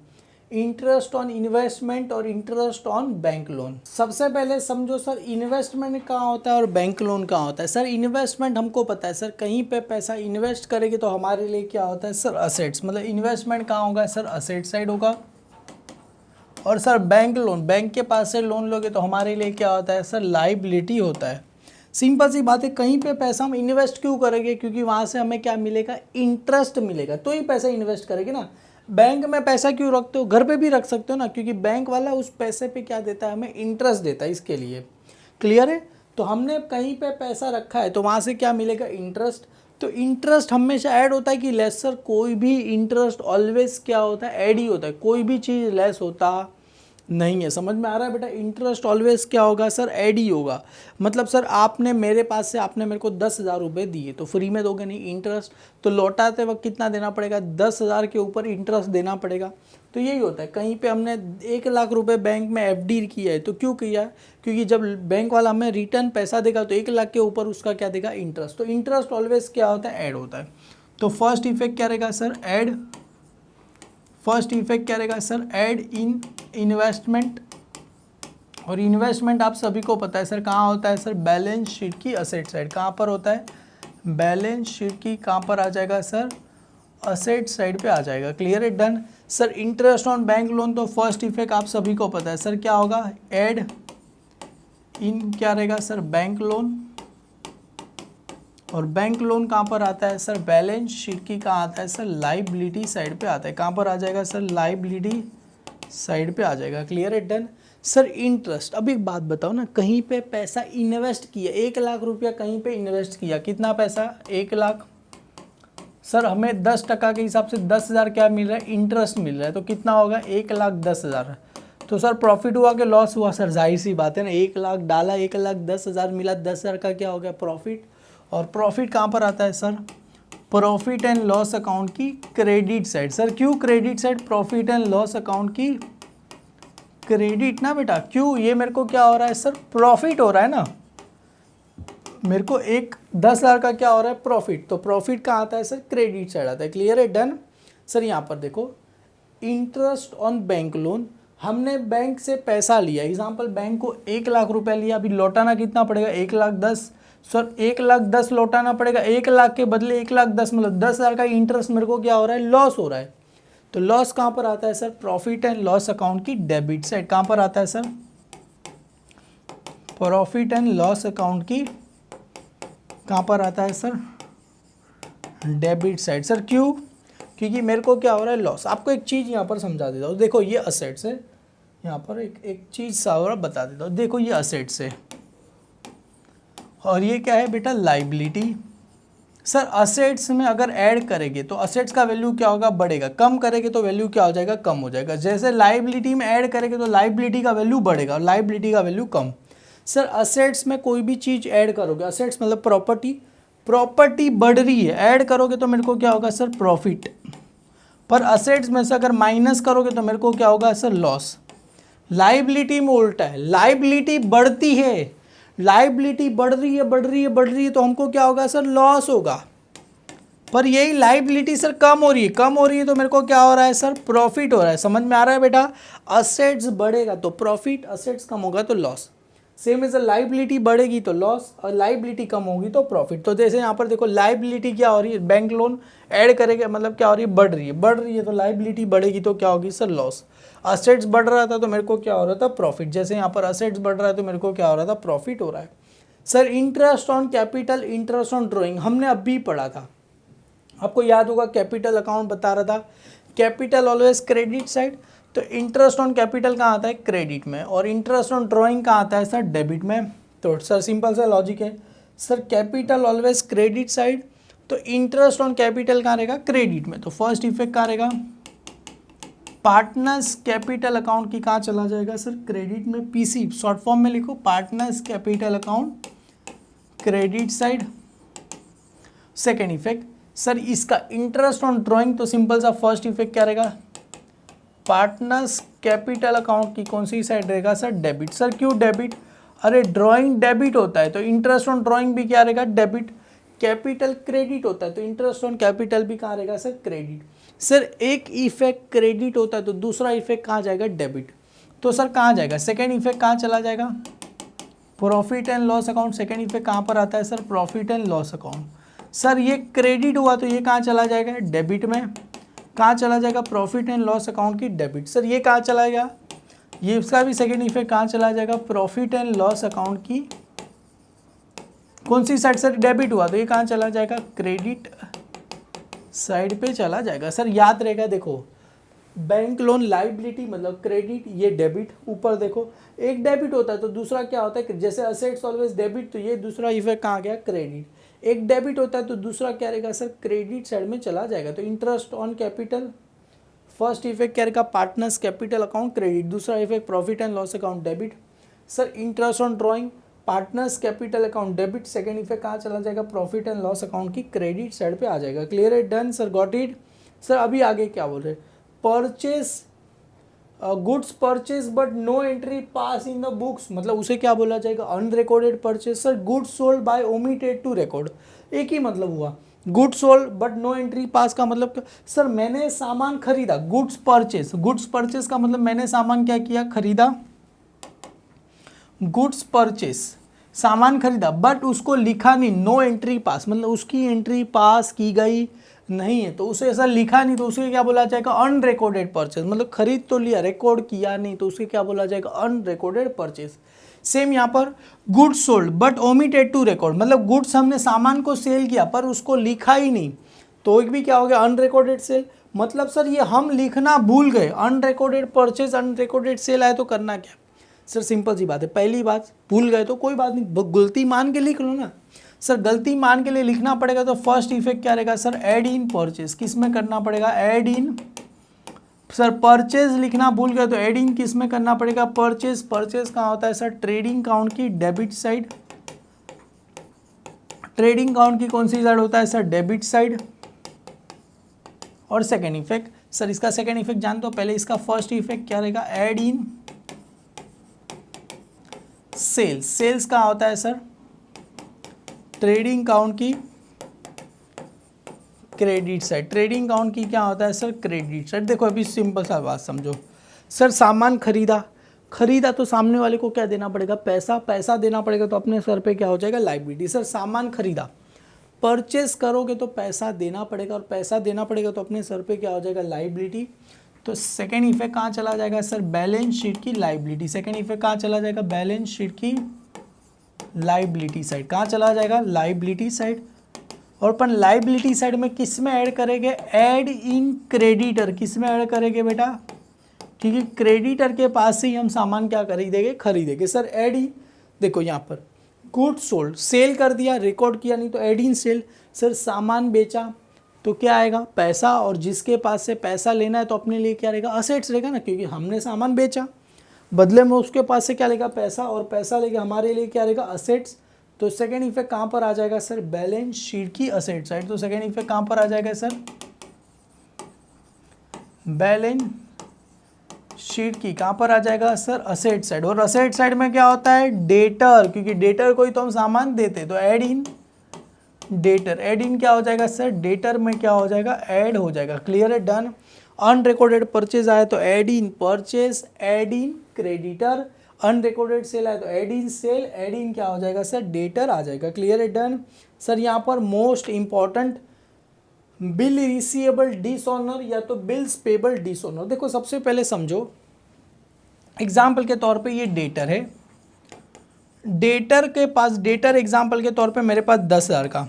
इंटरेस्ट ऑन इन्वेस्टमेंट और इंटरेस्ट ऑन बैंक लोन। सबसे पहले समझो सर इन्वेस्टमेंट कहाँ होता है और बैंक लोन कहाँ होता है। सर इन्वेस्टमेंट हमको पता है सर, कहीं पे पैसा इन्वेस्ट करेंगे तो हमारे लिए क्या होता है सर असेट्स, मतलब इन्वेस्टमेंट कहाँ होगा सर असेट साइड होगा। और सर बैंक लोन, बैंक के पास से लोन लोगे तो हमारे लिए क्या होता है सर लाइबिलिटी होता है। सिंपल सी बात है, कहीं पे पैसा हम इन्वेस्ट क्यों करेंगे, क्योंकि वहाँ से हमें क्या मिलेगा इंटरेस्ट मिलेगा, तो ही पैसा इन्वेस्ट करेंगे ना। बैंक में पैसा क्यों रखते हो, घर पे भी रख सकते हो ना, क्योंकि बैंक वाला उस पैसे पे क्या देता है हमें इंटरेस्ट देता है, इसके लिए क्लियर है। तो हमने कहीं पे पैसा रखा है तो वहाँ से क्या मिलेगा इंटरेस्ट, तो इंटरेस्ट हमेशा ऐड होता है कि लेस सर, कोई भी इंटरेस्ट ऑलवेज क्या होता है ऐड ही होता है, कोई भी चीज़ लेस होता नहीं है। समझ में आ रहा है बेटा? इंटरेस्ट ऑलवेज क्या होगा सर? ऐड ही होगा। मतलब सर आपने मेरे पास से आपने मेरे को 10,000 रुपये दिए तो फ्री में दोगे नहीं, इंटरेस्ट तो लौटाते वक्त कितना देना पड़ेगा? 10,000 के ऊपर इंटरेस्ट देना पड़ेगा। तो यही होता है। कहीं पे हमने 1,00,000 रुपये बैंक में एफडी किया है तो क्यों किया है? क्योंकि जब बैंक वाला हमें रिटर्न पैसा देगा तो 1,00,000 के ऊपर उसका क्या देगा? इंटरेस्ट। तो इंटरेस्ट ऑलवेज क्या होता है? ऐड होता है। तो फर्स्ट इफेक्ट क्या रहेगा सर? ऐड। फर्स्ट इफेक्ट क्या रहेगा सर? Add in investment. और इन्वेस्टमेंट आप सभी को पता है सर कहाँ होता है सर? बैलेंस शीट की असेट साइड। कहाँ पर होता है? बैलेंस शीट की कहाँ पर आ जाएगा सर? असेट साइड पे आ जाएगा। क्लियर है? Done. Sir interest on bank loan, तो फर्स्ट इफेक्ट आप सभी को पता है सर क्या होगा? ऐड इन क्या रहेगा सर? Bank loan. और बैंक लोन कहाँ पर आता है सर? बैलेंस शीट की कहाँ आता है सर? लाइबिलिटी साइड पे आता है। कहाँ पर आ जाएगा सर? लाइबिलिटी साइड पे आ जाएगा। क्लियर है? डन। सर इंटरेस्ट, अब एक बात बताओ ना, कहीं पे पैसा इन्वेस्ट किया, 1,00,000 रुपया कहीं पे इन्वेस्ट किया, कितना पैसा? 1,00,000। सर हमें 10% के हिसाब से 10,000 क्या मिल रहा है? इंटरेस्ट मिल रहा है। तो कितना होगा? 1,10,000। तो सर प्रॉफिट हुआ कि लॉस हुआ? सर जाहिर सी बात है ना, 1,00,000 डाला, 1,10,000 मिला, 10,000 का क्या हो गया? प्रॉफिट। और प्रॉफिट कहाँ पर आता है sir? Profit and loss account की क्रेडिट साइड। सर क्यों credit side? Profit and loss account की क्रेडिट ना बेटा। क्यों? ये मेरे को क्या हो रहा है सर? प्रॉफिट हो रहा है ना, मेरे को 10,000 का क्या हो रहा है? प्रॉफिट। तो प्रॉफिट कहाँ आता है सर? क्रेडिट साइड आता है। क्लियर है? डन। सर यहाँ पर देखो, इंटरेस्ट ऑन बैंक लोन, हमने बैंक से पैसा लिया, एग्जाम्पल बैंक को 1,00,000 रुपया लिया, अभी लौटाना कितना पड़ेगा? 1,10,000। सर 1,10,000 लौटाना पड़ेगा, 1,00,000 के बदले 1,10,000, मतलब 10,000 का इंटरेस्ट मेरे को क्या हो रहा है? लॉस हो रहा है। तो लॉस कहाँ पर आता है sir? Profit and loss account की डेबिट साइड। कहाँ पर आता है sir? Profit and loss account की कहाँ पर आता है सर? Debit side. सर क्यों? क्योंकि मेरे को क्या हो रहा है? लॉस। आपको एक चीज़ यहाँ पर समझा देता हूँ। देखो ये असेट्स है, यहाँ पर एक चीज़ सारा बता देता हूँ। देखो ये असेट्स है और ये क्या है बेटा? लाइबिलिटी। सर असेट्स में अगर ऐड करेंगे तो असेट्स का वैल्यू क्या होगा? बढ़ेगा। कम करेंगे तो वैल्यू क्या हो जाएगा? कम हो जाएगा। जैसे लाइबिलिटी में ऐड करेंगे तो लाइबिलिटी का वैल्यू बढ़ेगा और लाइबिलिटी का वैल्यू कम। सर असेट्स में कोई भी चीज़ ऐड करोगे, असेट्स मतलब प्रॉपर्टी, प्रॉपर्टी बढ़ रही है, ऐड करोगे तो मेरे को क्या होगा सर? प्रॉफिट। पर असेट्स में से अगर माइनस करोगे तो मेरे को क्या होगा सर? लॉस। लाइबिलिटी में उल्टा है, लाइबिलिटी बढ़ती है, लाइबिलिटी बढ़ रही है, बढ़ रही है, बढ़ रही है, तो हमको क्या होगा सर? लॉस होगा। पर यही लाइबिलिटी सर कम हो रही है, कम हो रही है, तो मेरे को क्या हो रहा है सर? प्रॉफिट हो रहा है। समझ में आ रहा है बेटा? असेट्स बढ़ेगा तो प्रॉफिट, असेट्स कम होगा तो लॉस। सेम एज लाइबिलिटी बढ़ेगी तो लॉस और लाइबिलिटी कम होगी तो प्रॉफिट। तो जैसे यहाँ पर देखो लाइबिलिटी क्या हो रही है? बैंक लोन ऐड करेंगे मतलब क्या हो रही है? बढ़ रही है, बढ़ रही है, तो लाइबिलिटी बढ़ेगी तो क्या होगी सर? लॉस। असेट्स बढ़ रहा था तो मेरे को क्या हो रहा था? प्रॉफिट। जैसे यहाँ पर असेट्स बढ़ रहा है तो मेरे को क्या हो रहा था? प्रॉफिट हो रहा है। Sir interest on capital, interest on drawing हमने अभी पढ़ा था, आपको याद होगा, कैपिटल अकाउंट बता रहा था, कैपिटल ऑलवेज क्रेडिट साइड। तो इंटरेस्ट ऑन कैपिटल कहाँ आता है? क्रेडिट में। और इंटरेस्ट ऑन ड्राइंग कहाँ आता है सर? डेबिट में। तो सर सिंपल सा लॉजिक है sir, capital always credit side, तो इंटरेस्ट ऑन कैपिटल कहाँ रहेगा? क्रेडिट में। तो फर्स्ट इफेक्ट कहाँ रहेगा? पार्टनर्स कैपिटल अकाउंट की कहाँ चला जाएगा सर? क्रेडिट में। पीसी शॉर्ट फॉर्म में लिखो, partners capital account credit side. Second effect sir इसका इंटरेस्ट ऑन ड्राइंग, तो सिंपल सा फर्स्ट इफेक्ट क्या रहेगा? पार्टनर्स कैपिटल अकाउंट की कौन सी साइड रहेगा सर? डेबिट। सर क्यों डेबिट? अरे ड्राइंग डेबिट होता है तो इंटरेस्ट ऑन ड्राइंग भी क्या रहेगा? डेबिट। कैपिटल क्रेडिट होता है तो इंटरेस्ट ऑन कैपिटल भी कहाँ रहेगा सर? क्रेडिट। सर एक इफेक्ट क्रेडिट होता है तो दूसरा इफेक्ट कहाँ जाएगा? डेबिट। तो सर कहाँ जाएगा? सेकेंड इफेक्ट कहाँ चला जाएगा? Profit and loss account. Second effect कहाँ पर आता है sir? Profit and loss account. Sir ये क्रेडिट हुआ तो ये कहाँ चला जाएगा? डेबिट में। कहाँ चला जाएगा? प्रॉफिट एंड लॉस अकाउंट की डेबिट। सर ये कहाँ चला जाएगा? ये इसका भी सेकेंड इफेक्ट कहाँ चला जाएगा? प्रॉफिट एंड लॉस अकाउंट की कौन सी साइड सर? डेबिट हुआ तो ये कहाँ चला जाएगा? क्रेडिट साइड पे चला जाएगा। सर याद रहेगा, देखो बैंक लोन लाइबिलिटी मतलब क्रेडिट, ये डेबिट। ऊपर देखो एक डेबिट होता है तो दूसरा क्या होता है? जैसे असेट्स ऑलवेज डेबिट, तो ये दूसरा इफेक्ट कहाँ गया? क्रेडिट। एक डेबिट होता है तो दूसरा क्या रहेगा सर? क्रेडिट साइड में चला जाएगा। तो interest on capital first effect क्या रहेगा, पार्टनर्स कैपिटल अकाउंट क्रेडिट, दूसरा effect profit and loss account debit. Sir interest on drawing, partners capital account debit, second effect कहाँ चला जाएगा, प्रॉफिट एंड लॉस अकाउंट की क्रेडिट साइड पे आ जाएगा। क्लियर है, done sir, got it. Sir अभी आगे क्या बोल रहे, purchase goods purchase but no entry pass in the books, मतलब उसे क्या बोला जाएगा, unrecorded purchase. Sir goods sold by omitted to record, एक ही मतलब हुआ, goods sold but no entry pass का मतलब क्या, सर मैंने सामान खरीदा, गुड्स परचेज, गुड्स परचेज का मतलब मैंने सामान क्या किया, खरीदा, गुड्स परचेज सामान खरीदा बट उसको लिखा नहीं, नो एंट्री पास, मतलब उसकी एंट्री पास की गई नहीं है, तो उसे ऐसा लिखा नहीं, तो उसे क्या बोला जाएगा, अनरिकॉर्डेड परचेज, मतलब खरीद तो लिया, रिकॉर्ड किया नहीं, तो उसे क्या बोला जाएगा, अनरिकॉर्डेड परचेज। सेम यहाँ पर goods sold but omitted to record, मतलब गुड्स हमने सामान को सेल किया पर उसको लिखा ही नहीं, तो एक भी क्या हो गया, अनरिकॉर्डेड सेल। मतलब सर ये हम लिखना भूल गए, अनरिकॉर्डेड परचेज अनरिकॉर्डेड सेल आए तो करना क्या। सर सिंपल सी बात है, पहली बात भूल गए तो कोई बात नहीं, गलती मान के लिख लो ना। सर गलती मान के लिए लिखना पड़ेगा तो फर्स्ट इफेक्ट क्या रहेगा सर, ऐड इन परचेज, किस में करना पड़ेगा, ऐड इन। सर परचेज लिखना भूल गए तो ऐड इन किस में करना पड़ेगा, परचेज। परचेज कहाँ होता है सर, ट्रेडिंग काउंट की डेबिट साइड, ट्रेडिंग काउंट की कौन सी साइड होता है सर, डेबिट साइड। और सेकेंड इफेक्ट, सर इसका सेकेंड इफेक्ट जानते हो, पहले इसका फर्स्ट इफेक्ट क्या रहेगा, ऐड इन सेल्स। सेल्स कहाँ होता है सर, ट्रेडिंग काउंट की क्रेडिट साइड, ट्रेडिंग काउंट की क्या होता है सर, क्रेडिट साइड। देखो अभी सिंपल सा बात समझो, सर सामान खरीदा, खरीदा तो सामने वाले को क्या देना पड़ेगा, पैसा, पैसा देना पड़ेगा तो अपने सर पे क्या हो जाएगा, लायबिलिटी। सर सामान खरीदा, परचेस करोगे तो पैसा देना पड़ेगा, और पैसा देना पड़ेगा तो अपने सर पे क्या हो जाएगा, लायबिलिटी। तो सेकेंड इफेक्ट कहाँ चला जाएगा सर, बैलेंस शीट की लायबिलिटी। सेकेंड इफेक्ट कहाँ चला जाएगा, बैलेंस शीट की लायबिलिटी साइड। कहाँ चला जाएगा, लायबिलिटी साइड। और अपन लायबिलिटी साइड में किस में ऐड करेंगे, ऐड इन क्रेडिटर, किस में ऐड करेंगे बेटा, ठीक है, क्रेडिटर के पास से ही हम सामान क्या खरीदेंगे, खरीदेंगे। सर ऐड इन, देखो यहाँ पर गुड्स सोल्ड, सेल कर दिया, रिकॉर्ड किया नहीं तो ऐड इन सेल। सर सामान बेचा तो क्या आएगा, पैसा, और जिसके पास से पैसा लेना है तो अपने लिए क्या रहेगा, असेट्स रहेगा ना, क्योंकि हमने सामान बेचा, बदले में उसके पास से क्या लेगा, पैसा, और पैसा लेके हमारे लिए क्या रहेगा, असेट्स। तो सेकेंड इफेक्ट कहाँ पर आ जाएगा सर, बैलेंस शीट की असेट साइड। तो सेकेंड इफेक्ट कहाँ पर आ जाएगा सर, बैलेंस शीट की कहाँ पर आ जाएगा सर, असेट साइड। और असेट साइड में क्या होता है, डेटर, क्योंकि डेटर को ही तो हम सामान देते, तो add in debtor. Add in क्या हो जाएगा सर, डेटर में क्या हो जाएगा, ऐड हो जाएगा। क्लियर है, डन। अनरिकॉर्डेड परचेज आया तो add in purchase, add in creditor. Unrecorded sale आया तो add in sale, add in क्या हो जाएगा सर, डेटर आ जाएगा। क्लियर है, डन। सर यहाँ पर most important, bill receivable dishonour या तो बिल्स पेबल डिसऑनर। देखो सबसे पहले समझो, एग्जाम्पल के तौर पे ये डेटर है, डेटर के पास, डेटर एग्जाम्पल के तौर पे मेरे पास 10,000 का,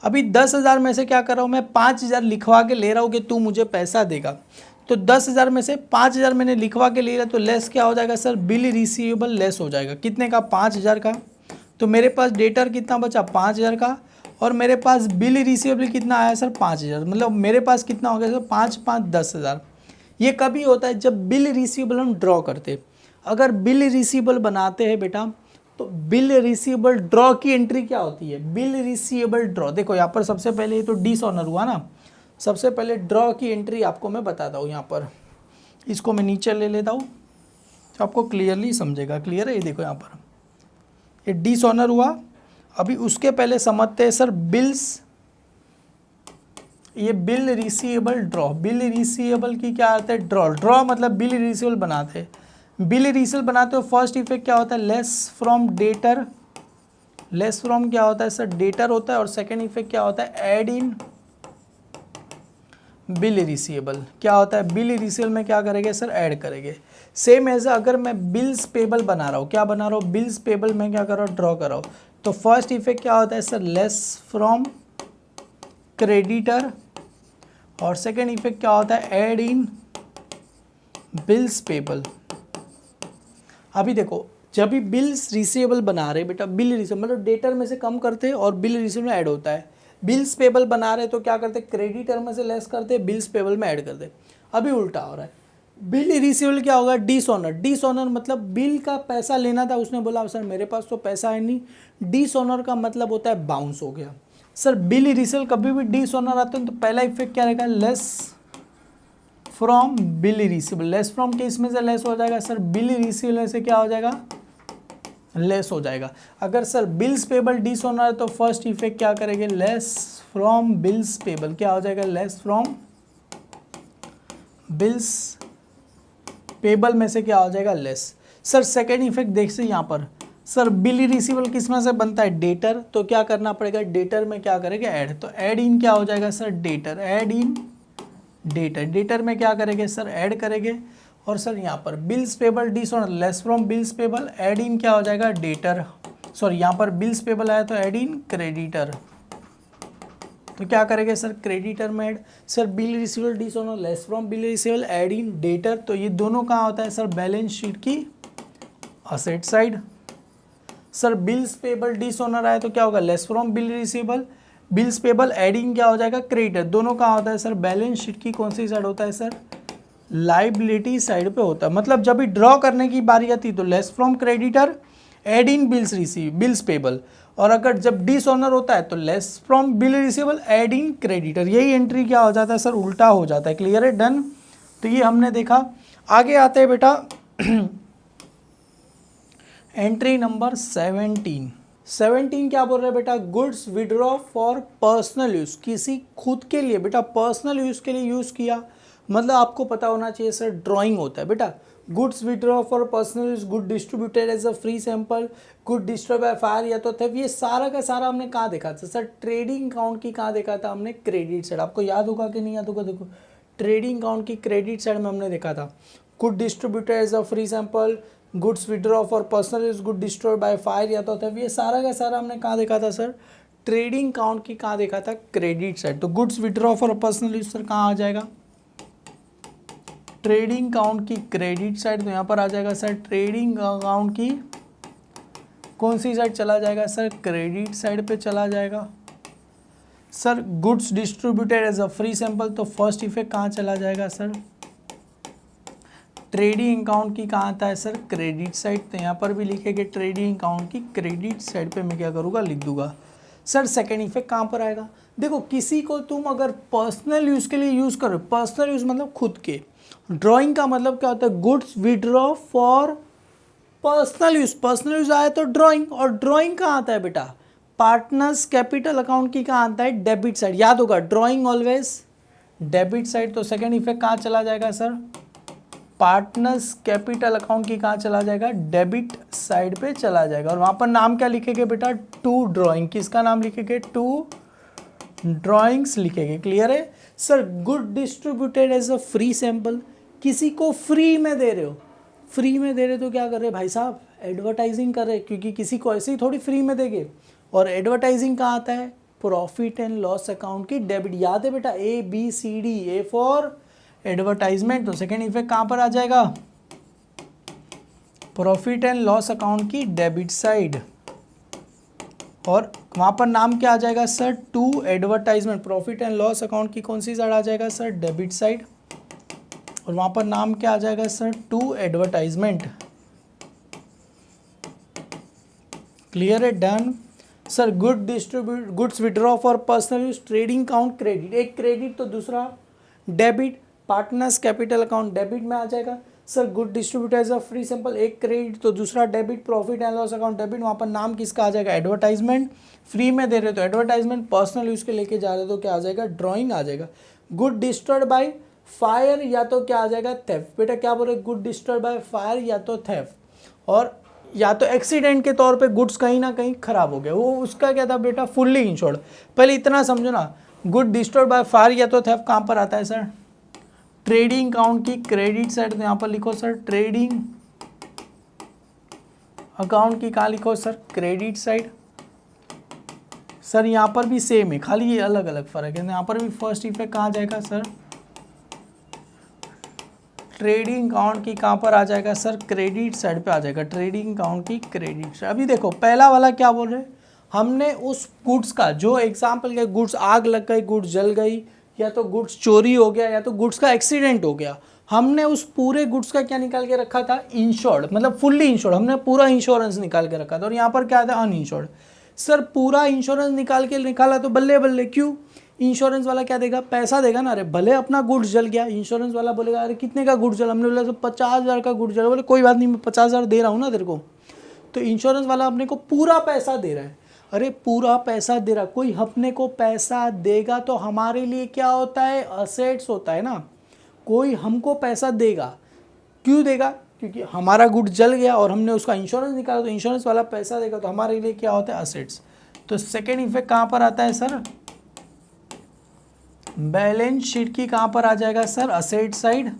अभी 10,000 में से क्या कर रहा हूँ मैं, 5,000 लिखवा के ले रहा हूँ कि तू मुझे पैसा देगा। तो 10,000 में से 5,000 मैंने लिखवा के ले लिया, तो लेस क्या हो जाएगा सर, बिल रिसीवेबल लेस हो जाएगा। कितने का, 5,000 का। तो मेरे पास डेटर कितना बचा, 5,000 का, और मेरे पास बिल रिसीवेबल कितना आया सर, 5,000। मतलब मेरे पास कितना हो गया सर, 5 5 10,000। ये कभी होता है जब बिल रिसीवेबल हम ड्रॉ करते। अगर बिल रिसीवेबल बनाते हैं बेटा, तो बिल रिसीवेबल ड्रॉ की एंट्री क्या होती है, बिल रिसीवेबल ड्रॉ। देखो यहाँ पर सबसे पहले ये तो डिसऑनर हुआ ना, सबसे पहले ड्रॉ की एंट्री आपको मैं बताता हूँ। यहाँ पर इसको मैं नीचे ले लेता हूँ तो आपको क्लियरली समझेगा। क्लियर है, ये देखो यहाँ पर ये डिसऑनर हुआ। अभी उसके पहले समझते हैं सर बिल्स, ये bill receivable draw. Bill receivable की क्या आता है, ड्रॉ। ड्रॉ मतलब बिल रिसीवेबल बनाते हैं। बिल रिसीवेबल बनाते हो, फर्स्ट इफेक्ट क्या होता है, less from debtor. Less from क्या होता है सर, डेटर होता है। और सेकेंड इफेक्ट क्या होता है, ऐड इन बिल रिसीवेबल। क्या होता है, बिल रिसीवेबल में क्या करेंगे सर, ऐड करेंगे। सेम एज अगर मैं बिल्स पेबल बना रहा हूँ, क्या बना रहा हूँ, बिल्स पेबल में क्या कर रहा हूँ, ड्रॉ कर रहा हूँ। तो फर्स्ट इफेक्ट क्या होता है सर, लेस फ्रॉम क्रेडिटर। और सेकेंड इफेक्ट क्या होता है, ऐड इन बिल्स पेबल। अभी देखो, जब भी बिल्स रिसीवेबल बना रहे बेटा, बिल रिसीवेबल मतलब डेटर में से कम करते हैं और बिल रिसीवेबल में ऐड होता है। बिल्स पेबल बना रहे तो क्या करते, क्रेडिटर में से लेस करते, बिल्स पेबल में ऐड करते। अभी उल्टा हो रहा है। बिल रिसीवेबल क्या होगा, डिसऑनर। डिसऑनर मतलब बिल का पैसा लेना था, उसने बोला सर मेरे पास तो पैसा है नहीं। डिसऑनर का मतलब होता है बाउंस हो गया। सर बिल रिसीवेबल कभी भी डिसऑनर आते हैं तो पहला इफेक्ट क्या रहेगा, less from bill receivable. Less from के इसमें से लेस हो जाएगा सर, बिल रिसीवेबल से क्या हो जाएगा, लेस हो जाएगा। अगर सर बिल्स पेबल डिसऑनर है तो फर्स्ट इफेक्ट क्या करेंगे, लेस फ्रॉम बिल्स पेबल, क्या हो जाएगा, लेस फ्रॉम बिल्स पेबल में से क्या हो जाएगा, लेस। सर सेकेंड इफेक्ट देख से यहाँ पर, सर बिल रिसीवेबल किस में से बनता है, डेटर, तो क्या करना पड़ेगा, डेटर में क्या करेंगे, ऐड, तो ऐड इन क्या हो जाएगा sir, debtor, add in debtor. Debtor में क्या करेंगे सर, ऐड करेंगे। और सर यहाँ पर bills payable dishonour, less from bills payable, add in क्या हो जाएगा, डेटर, सॉरी यहाँ पर बिल्स पेबल आया तो ऐड इन क्रेडिटर, तो क्या करेंगे सर, क्रेडिटर में add. Sir bill receivable dishonour, less from bill receivable, add in debtor, तो ये दोनों कहाँ होता है सर, बैलेंस शीट की asset side. Sir bills payable dishonour आया तो क्या होगा, less from bill receivable, bills payable, adding क्या हो जाएगा, क्रेडिटर, दोनों कहाँ होता है सर, बैलेंस शीट की कौन सी साइड होता है सर, लाइबिलिटी साइड पे होता है। मतलब जब भी ड्रॉ करने की बारी आती है तो less from creditor, add in bills receive, bills payable, और अगर जब डिसऑनर होता है तो less from bill receivable, add in creditor. यही एंट्री क्या हो जाता है सर, उल्टा हो जाता है। क्लियर है, डन। तो ये हमने देखा। आगे आते हैं बेटा एंट्री नंबर 17। 17 क्या बोल रहे हैं बेटा, goods withdraw for personal use, किसी खुद के लिए बेटा पर्सनल यूज़ के लिए यूज़ किया। मतलब आपको पता होना चाहिए सर, ड्राइंग होता है बेटा, goods withdraw for personal use, good distributed as a free sample, good destroy by fire या तो थेफ्ट। ये सारा का सारा हमने कहाँ देखा था सर, ट्रेडिंग अकाउंट की कहाँ देखा था हमने, क्रेडिट साइड। आपको याद होगा कि नहीं याद होगा, देखो ट्रेडिंग अकाउंट की क्रेडिट साइड में हमने देखा था, good distributed as a free sample, goods withdraw for personal use, good destroy by fire या तो थेफ्ट। ये सारा का सारा हमने कहाँ देखा था सर, ट्रेडिंग अकाउंट की कहाँ देखा था, क्रेडिट साइड। तो goods withdraw for personal use sir कहाँ आ जाएगा, ट्रेडिंग अकाउंट की क्रेडिट साइड। तो यहाँ पर आ जाएगा सर, ट्रेडिंग अकाउंट की कौन सी साइड चला जाएगा सर, क्रेडिट साइड पे चला जाएगा। Sir goods distributed as a free sample, तो फर्स्ट इफेक्ट कहाँ चला जाएगा सर, ट्रेडिंग अकाउंट की कहाँ आता है सर, क्रेडिट साइड। तो यहाँ पर भी लिखेंगे ट्रेडिंग अकाउंट की क्रेडिट साइड पे मैं क्या करूँगा, लिख दूंगा। सर सेकेंड इफेक्ट कहाँ पर आएगा, देखो किसी को तुम अगर पर्सनल यूज़ के लिए यूज़ करो, पर्सनल यूज़ मतलब खुद के, ड्राइंग का मतलब क्या होता है, goods withdraw for personal use, personal use आया तो ड्राइंग, और ड्राइंग कहाँ आता है बेटा, पार्टनर्स कैपिटल अकाउंट की कहाँ आता है, डेबिट साइड। याद होगा ड्राइंग ऑलवेज डेबिट साइड। तो सेकेंड इफेक्ट कहाँ चला जाएगा सर, पार्टनर्स कैपिटल अकाउंट की कहाँ चला जाएगा, डेबिट साइड पे चला जाएगा। और वहाँ पर नाम क्या लिखेंगे बेटा, टू ड्राइंग, किसका नाम लिखेंगे, टू ड्राइंग्स लिखेंगे। क्लियर है sir. Good distributed as a free sample, किसी को फ्री में दे रहे हो, फ्री में दे रहे तो क्या कर रहे भाई साहब, एडवर्टाइजिंग कर रहे, क्योंकि किसी को ऐसे ही थोड़ी फ्री में देंगे। और एडवर्टाइजिंग कहाँ आता है, प्रॉफिट एंड लॉस अकाउंट की डेबिट। याद है बेटा, ABCD, ए फॉर एडवर्टाइजमेंट। तो सेकेंड इफेक्ट कहाँ पर आ जाएगा, प्रॉफिट एंड लॉस अकाउंट की डेबिट साइड। और वहाँ पर नाम क्या आ जाएगा sir, to advertisement. Profit and loss account की कौन सी साइड आ जाएगा सर, डेबिट साइड। और वहाँ पर नाम क्या आ जाएगा सर, टू एडवर्टाइजमेंट। क्लियर है, done. Sir goods withdraw for personal use, trading account credit, एक क्रेडिट तो दूसरा debit, partners capital account debit में आ जाएगा। Sir good distributor as a free sample, एक क्रेडिट तो दूसरा debit, profit and loss account debit. वहाँ पर नाम किसका आ जाएगा, एडवर्टाइजमेंट। फ्री में दे रहे तो एडवर्टाइजमेंट, पर्सनल यूज़ के लेके जा रहे तो क्या आ जाएगा, ड्राइंग आ जाएगा। गुड डिस्ट्रॉयड बाय फायर या तो क्या आ जाएगा, थेफ्ट। बेटा क्या बोल रहे, गुड डिस्ट्रॉयड बाय फायर या तो थेफ्ट, और या तो एक्सीडेंट के तौर पे गुड्स कहीं ना कहीं खराब हो गया, वो उसका क्या था बेटा, फुल्ली इंश्योर्ड। पहले इतना समझो ना, गुड डिस्ट्रॉयड बाय फायर या तो थेफ्ट कहाँ पर आता है सर, ट्रेडिंग अकाउंट की क्रेडिट साइड। तो यहाँ पर लिखो सर, ट्रेडिंग अकाउंट की कहाँ लिखो सर, क्रेडिट साइड। सर यहाँ पर भी सेम है, खाली ये अलग अलग फर्क है। यहाँ पर भी फर्स्ट इफेक्ट कहाँ जाएगा सर, ट्रेडिंग अकाउंट की कहाँ पर आ जाएगा सर, क्रेडिट साइड पे आ जाएगा, ट्रेडिंग अकाउंट की क्रेडिट साइड। अभी देखो पहला वाला क्या बोल रहे हैं, हमने उस गुड्स का जो एग्जाम्पल के, गुड्स आग लग गई, गुड्स जल गई, या तो गुड्स चोरी हो गया या तो गुड्स का एक्सीडेंट हो गया, हमने उस पूरे गुड्स का क्या निकाल के रखा था, इंश्योर्ड, मतलब फुल्ली इंश्योर्ड, हमने पूरा इंश्योरेंस निकाल के रखा था। और यहाँ पर क्या था, अनइंश्योर्ड। सर पूरा इंश्योरेंस निकाला तो बल्ले बल्ले, क्यों, इंश्योरेंस वाला क्या देगा, पैसा देगा ना। अरे भले अपना गुड्स जल गया, इंश्योरेंस वाला बोलेगा अरे कितने का गुड्स जला, हमने बोला 50,000 का गुड्स जला, बोले कोई बात नहीं, मैं 50,000 दे रहा हूँ ना तेरे को। तो इंश्योरेंस वाला अपने को पूरा पैसा दे रहा है। अरे पूरा पैसा दे रहा, कोई अपने को पैसा देगा तो हमारे लिए क्या होता है, असेट्स होता है ना। कोई हमको पैसा देगा, क्यों देगा, क्योंकि हमारा गुड्स जल गया और हमने उसका इंश्योरेंस निकाला, तो इंश्योरेंस वाला पैसा देगा, तो हमारे लिए क्या होता है, असेट्स। तो सेकेंड इफेक्ट कहाँ पर आता है सर, बैलेंस शीट की कहाँ पर आ जाएगा sir, asset side.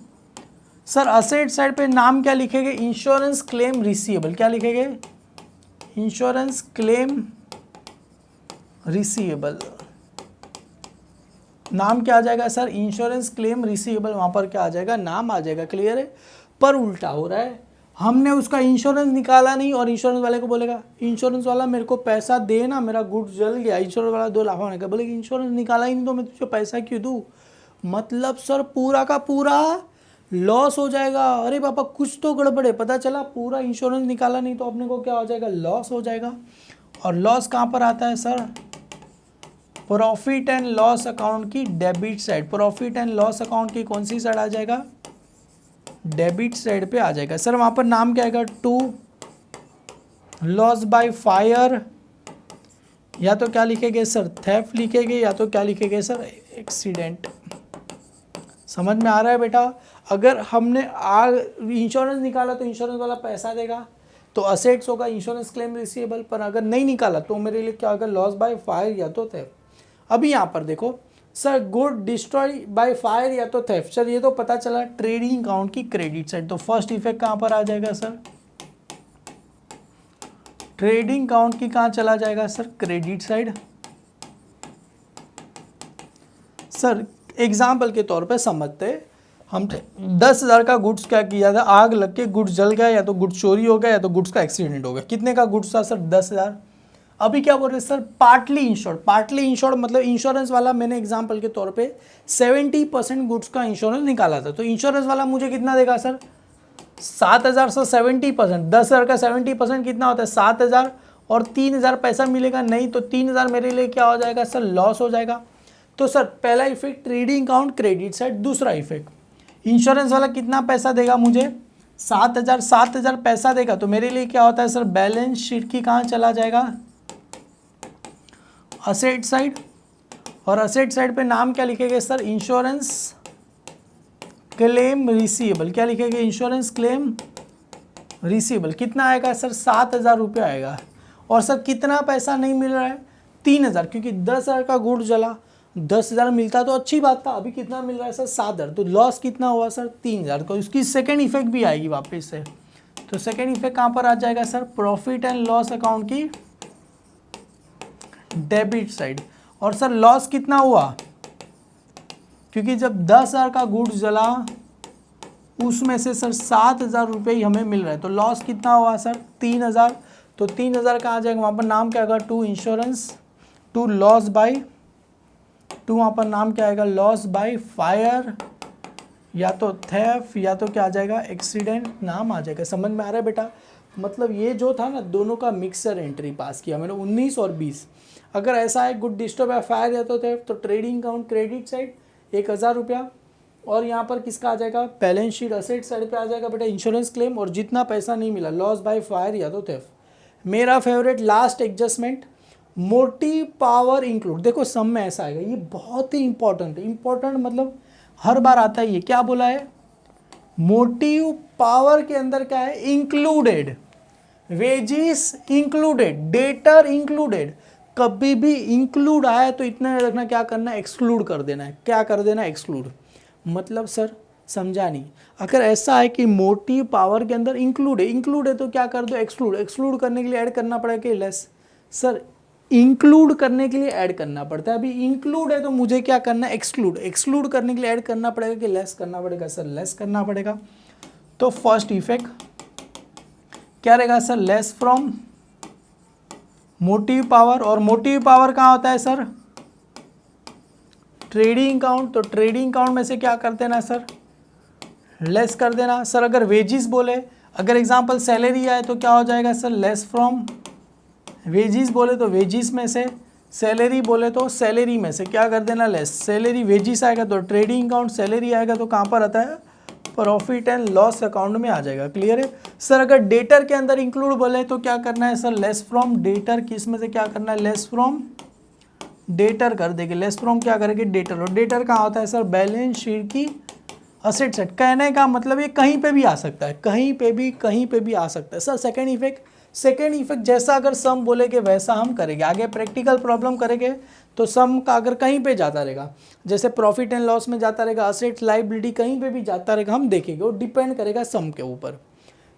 Sir asset side पे नाम क्या लिखेंगे, इंश्योरेंस क्लेम रिसीवेबल, क्या लिखेंगे, इंश्योरेंस क्लेम रिसीवेबल। नाम क्या आ जाएगा सर, इंश्योरेंस क्लेम रिसीवेबल, वहाँ पर क्या आ जाएगा, नाम आ जाएगा, क्लियर है। पर उल्टा हो रहा है, हमने उसका इंश्योरेंस निकाला नहीं और इंश्योरेंस वाले को बोलेगा, इंश्योरेंस वाला मेरे को पैसा दे ना, मेरा गुड्स जल गया, इंश्योरेंस वाला 2 लाख होने का, बोलेगा इंश्योरेंस निकाला ही नहीं तो मैं तुझे पैसा क्यों दूँ। मतलब सर पूरा का पूरा लॉस हो जाएगा। अरे पापा कुछ तो गड़बड़ है, पता चला पूरा इंश्योरेंस निकाला नहीं तो अपने को क्या हो जाएगा, लॉस हो जाएगा। और लॉस कहाँ पर आता है sir, profit and loss account की debit side. Profit and loss account की कौन सी साइड आ जाएगा, डेबिट साइड पे आ जाएगा। सर वहाँ पर नाम क्या आएगा, टू लॉस बाय फायर, या तो क्या लिखेंगे सर, थेफ्ट लिखेंगे, या तो क्या लिखेंगे सर, एक्सीडेंट। समझ में आ रहा है बेटा। अगर हमने इंश्योरेंस निकाला तो इंश्योरेंस वाला पैसा देगा, तो असेट्स होगा, इंश्योरेंस क्लेम रिसीवेबल। पर अगर नहीं निकाला तो मेरे लिए क्या होगा, लॉस बाय फायर या तो थेफ्ट। अभी यहाँ पर देखो sir, good destroy by fire या तो थेफ्ट। सर ये तो पता चला ट्रेडिंग अकाउंट की क्रेडिट साइड। तो फर्स्ट इफेक्ट कहाँ पर आ जाएगा सर, ट्रेडिंग अकाउंट की कहाँ चला जाएगा sir, credit side. Sir example के तौर पे समझते, हम 10,000 का गुड्स क्या किया था, आग लग के गुड्स जल गया, या तो गुड्स चोरी हो गया या तो गुड्स का एक्सीडेंट हो गया। कितने का गुड्स था सर, 10,000। अभी क्या बोल रहे हैं sir, partly insured. Partly insured मतलब इंश्योरेंस वाला मैंने एग्जांपल के तौर पे 70% गुड्स का इंश्योरेंस निकाला था, तो इंश्योरेंस वाला मुझे कितना देगा सर, 7,000 से 70%, 10,000 का 70% कितना होता है, 7,000, और 3,000 पैसा मिलेगा नहीं, तो 3,000 मेरे लिए क्या हो जाएगा सर, लॉस हो जाएगा। तो सर पहला effect trading account credit side. दूसरा इफेक्ट, इंश्योरेंस वाला कितना पैसा देगा मुझे, 7,000 पैसा देगा, तो मेरे लिए क्या होता है सर, बैलेंस शीट की कहाँ चला जाएगा, असेट साइड। और असेट साइड पे नाम क्या लिखेंगे सर, इंश्योरेंस क्लेम रिसीवेबल। क्या लिखेंगे, इंश्योरेंस क्लेम रिसीवेबल। कितना आएगा सर, 7,000 रुपये आएगा। और सर कितना पैसा नहीं मिल रहा है, 3,000, क्योंकि 10,000 का गुड जला, 10,000 मिलता तो अच्छी बात था, अभी कितना मिल रहा है सर, 7,000, तो लॉस कितना हुआ सर, 3,000। तो इसकी सेकेंड इफेक्ट भी आएगी वापस से। तो सेकेंड इफेक्ट कहाँ पर आ जाएगा sir, profit and loss account की डेबिट साइड। और सर लॉस कितना हुआ, क्योंकि जब 10,000 का गुड्स जला उसमें से सर 7,000 रुपये ही हमें मिल रहा है, तो लॉस कितना हुआ सर, 3,000। तो 3,000 का आ जाएगा, वहाँ पर नाम क्या आएगा, to insurance, to loss by, to वहाँ पर नाम क्या आएगा, लॉस बाय फायर, या तो थेफ्ट, या तो क्या आ जाएगा, एक्सीडेंट, नाम आ जाएगा। समझ में आ रहा है बेटा। मतलब ये जो था ना, दोनों का मिक्सर एंट्री पास किया मैंने, 19 और 20। अगर ऐसा है गुड डिस्टर्ब बाय फायर या तो थेफ्ट, तो ट्रेडिंग अकाउंट क्रेडिट साइड 1,000 रुपया, और यहाँ पर किसका आ जाएगा, बैलेंस शीट असेट साइड पे आ जाएगा बेटा इंश्योरेंस क्लेम, और जितना पैसा नहीं मिला लॉस बाय फायर या तो थेफ्ट। मेरा favourite last adjustment, motive power include. देखो सम में ऐसा आएगा, ये बहुत ही इंपॉर्टेंट है। इंपॉर्टेंट मतलब हर बार आता है, ये क्या बोला है, मोटिव पावर के अंदर क्या है, included, wages included, debtor included. कभी भी इंक्लूड आया तो इतना रखना, क्या करना है, एक्सक्लूड कर देना है। क्या कर देना, एक्सक्लूड। मतलब सर समझा नहीं, अगर ऐसा है कि मोटिव पावर के अंदर इंक्लूड है तो क्या कर दो, एक्सक्लूड। एक्सक्लूड करने के लिए ऐड करना पड़ेगा कि लेस, सर इंक्लूड करने के लिए ऐड करना पड़ता है। अभी इंक्लूड है तो मुझे क्या करना है, एक्सक्लूड। एक्सक्लूड करने के लिए ऐड करना पड़ेगा कि लेस करना पड़ेगा, सर लेस करना पड़ेगा। तो फर्स्ट इफेक्ट क्या रहेगा sir, less from motive power. और मोटिव पावर कहाँ होता है सर, ट्रेडिंग अकाउंट, तो ट्रेडिंग अकाउंट में से क्या कर देना सर, लेस कर देना। सर अगर वेजिस बोले, अगर एग्जांपल सैलरी आए तो क्या हो जाएगा सर, लेस फ्रॉम वेजिस बोले तो वेजिस में से, सैलरी बोले तो सैलरी में से क्या कर देना, लेस। सैलरी वेजिस आएगा तो ट्रेडिंग अकाउंट, सैलरी आएगा तो कहाँ पर आता है, प्रॉफिट एंड लॉस अकाउंट में आ जाएगा। क्लियर है सर। अगर डेटर के अंदर इंक्लूड बोले तो क्या करना है सर, लेस फ्रॉम डेटर, किस में से क्या करना है, लेस फ्रॉम डेटर कर देंगे। लेस फ्रॉम क्या करेंगे, डेटर। और डेटर कहाँ होता है सर, बैलेंस शीट की असेट सेट। कहने का मतलब ये कहीं पे भी आ सकता है, कहीं पे भी आ सकता है सर। सेकेंड इफेक्ट जैसा अगर सम बोलेगे वैसा हम करेंगे। आगे प्रैक्टिकल प्रॉब्लम करेंगे तो सम का अगर कहीं पे जाता रहेगा, जैसे प्रॉफिट एंड लॉस में जाता रहेगा, असेट लाइबिलिटी कहीं पे भी जाता रहेगा, हम देखेंगे। वो डिपेंड करेगा सम के ऊपर।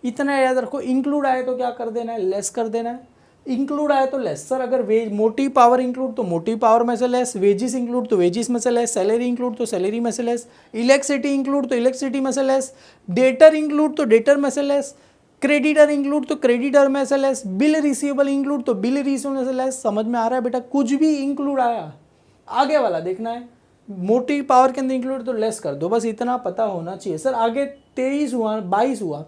इतना याद रखो। इंक्लूड आए तो क्या कर देना है, लेस कर देना है। इंक्लूड आए तो लेस। सर अगर मोटी पावर इंक्लूड तो मोटी पावर में से लेस, वेजिस इंक्लूड तो वेजिस में से लेस, सैलरी इंक्लूड तो सैलरी में से लेस, इलेक्ट्रिसिटी इंक्लूड तो इलेक्ट्रिसिटी में से लेस, डेटर इंक्लूड तो डेटर में से लेस, क्रेडिटर इंक्लूड तो क्रेडिटर में से लेस, बिल रिसीवेबल इंक्लूड तो बिल रिसीवेबल में से लेस। समझ में आ रहा है बेटा, कुछ भी इंक्लूड आया आगे वाला देखना है। मोटी पावर के अंदर इंक्लूड तो लेस कर दो, बस इतना पता होना चाहिए। सर आगे 23 हुआ, 22 हुआ,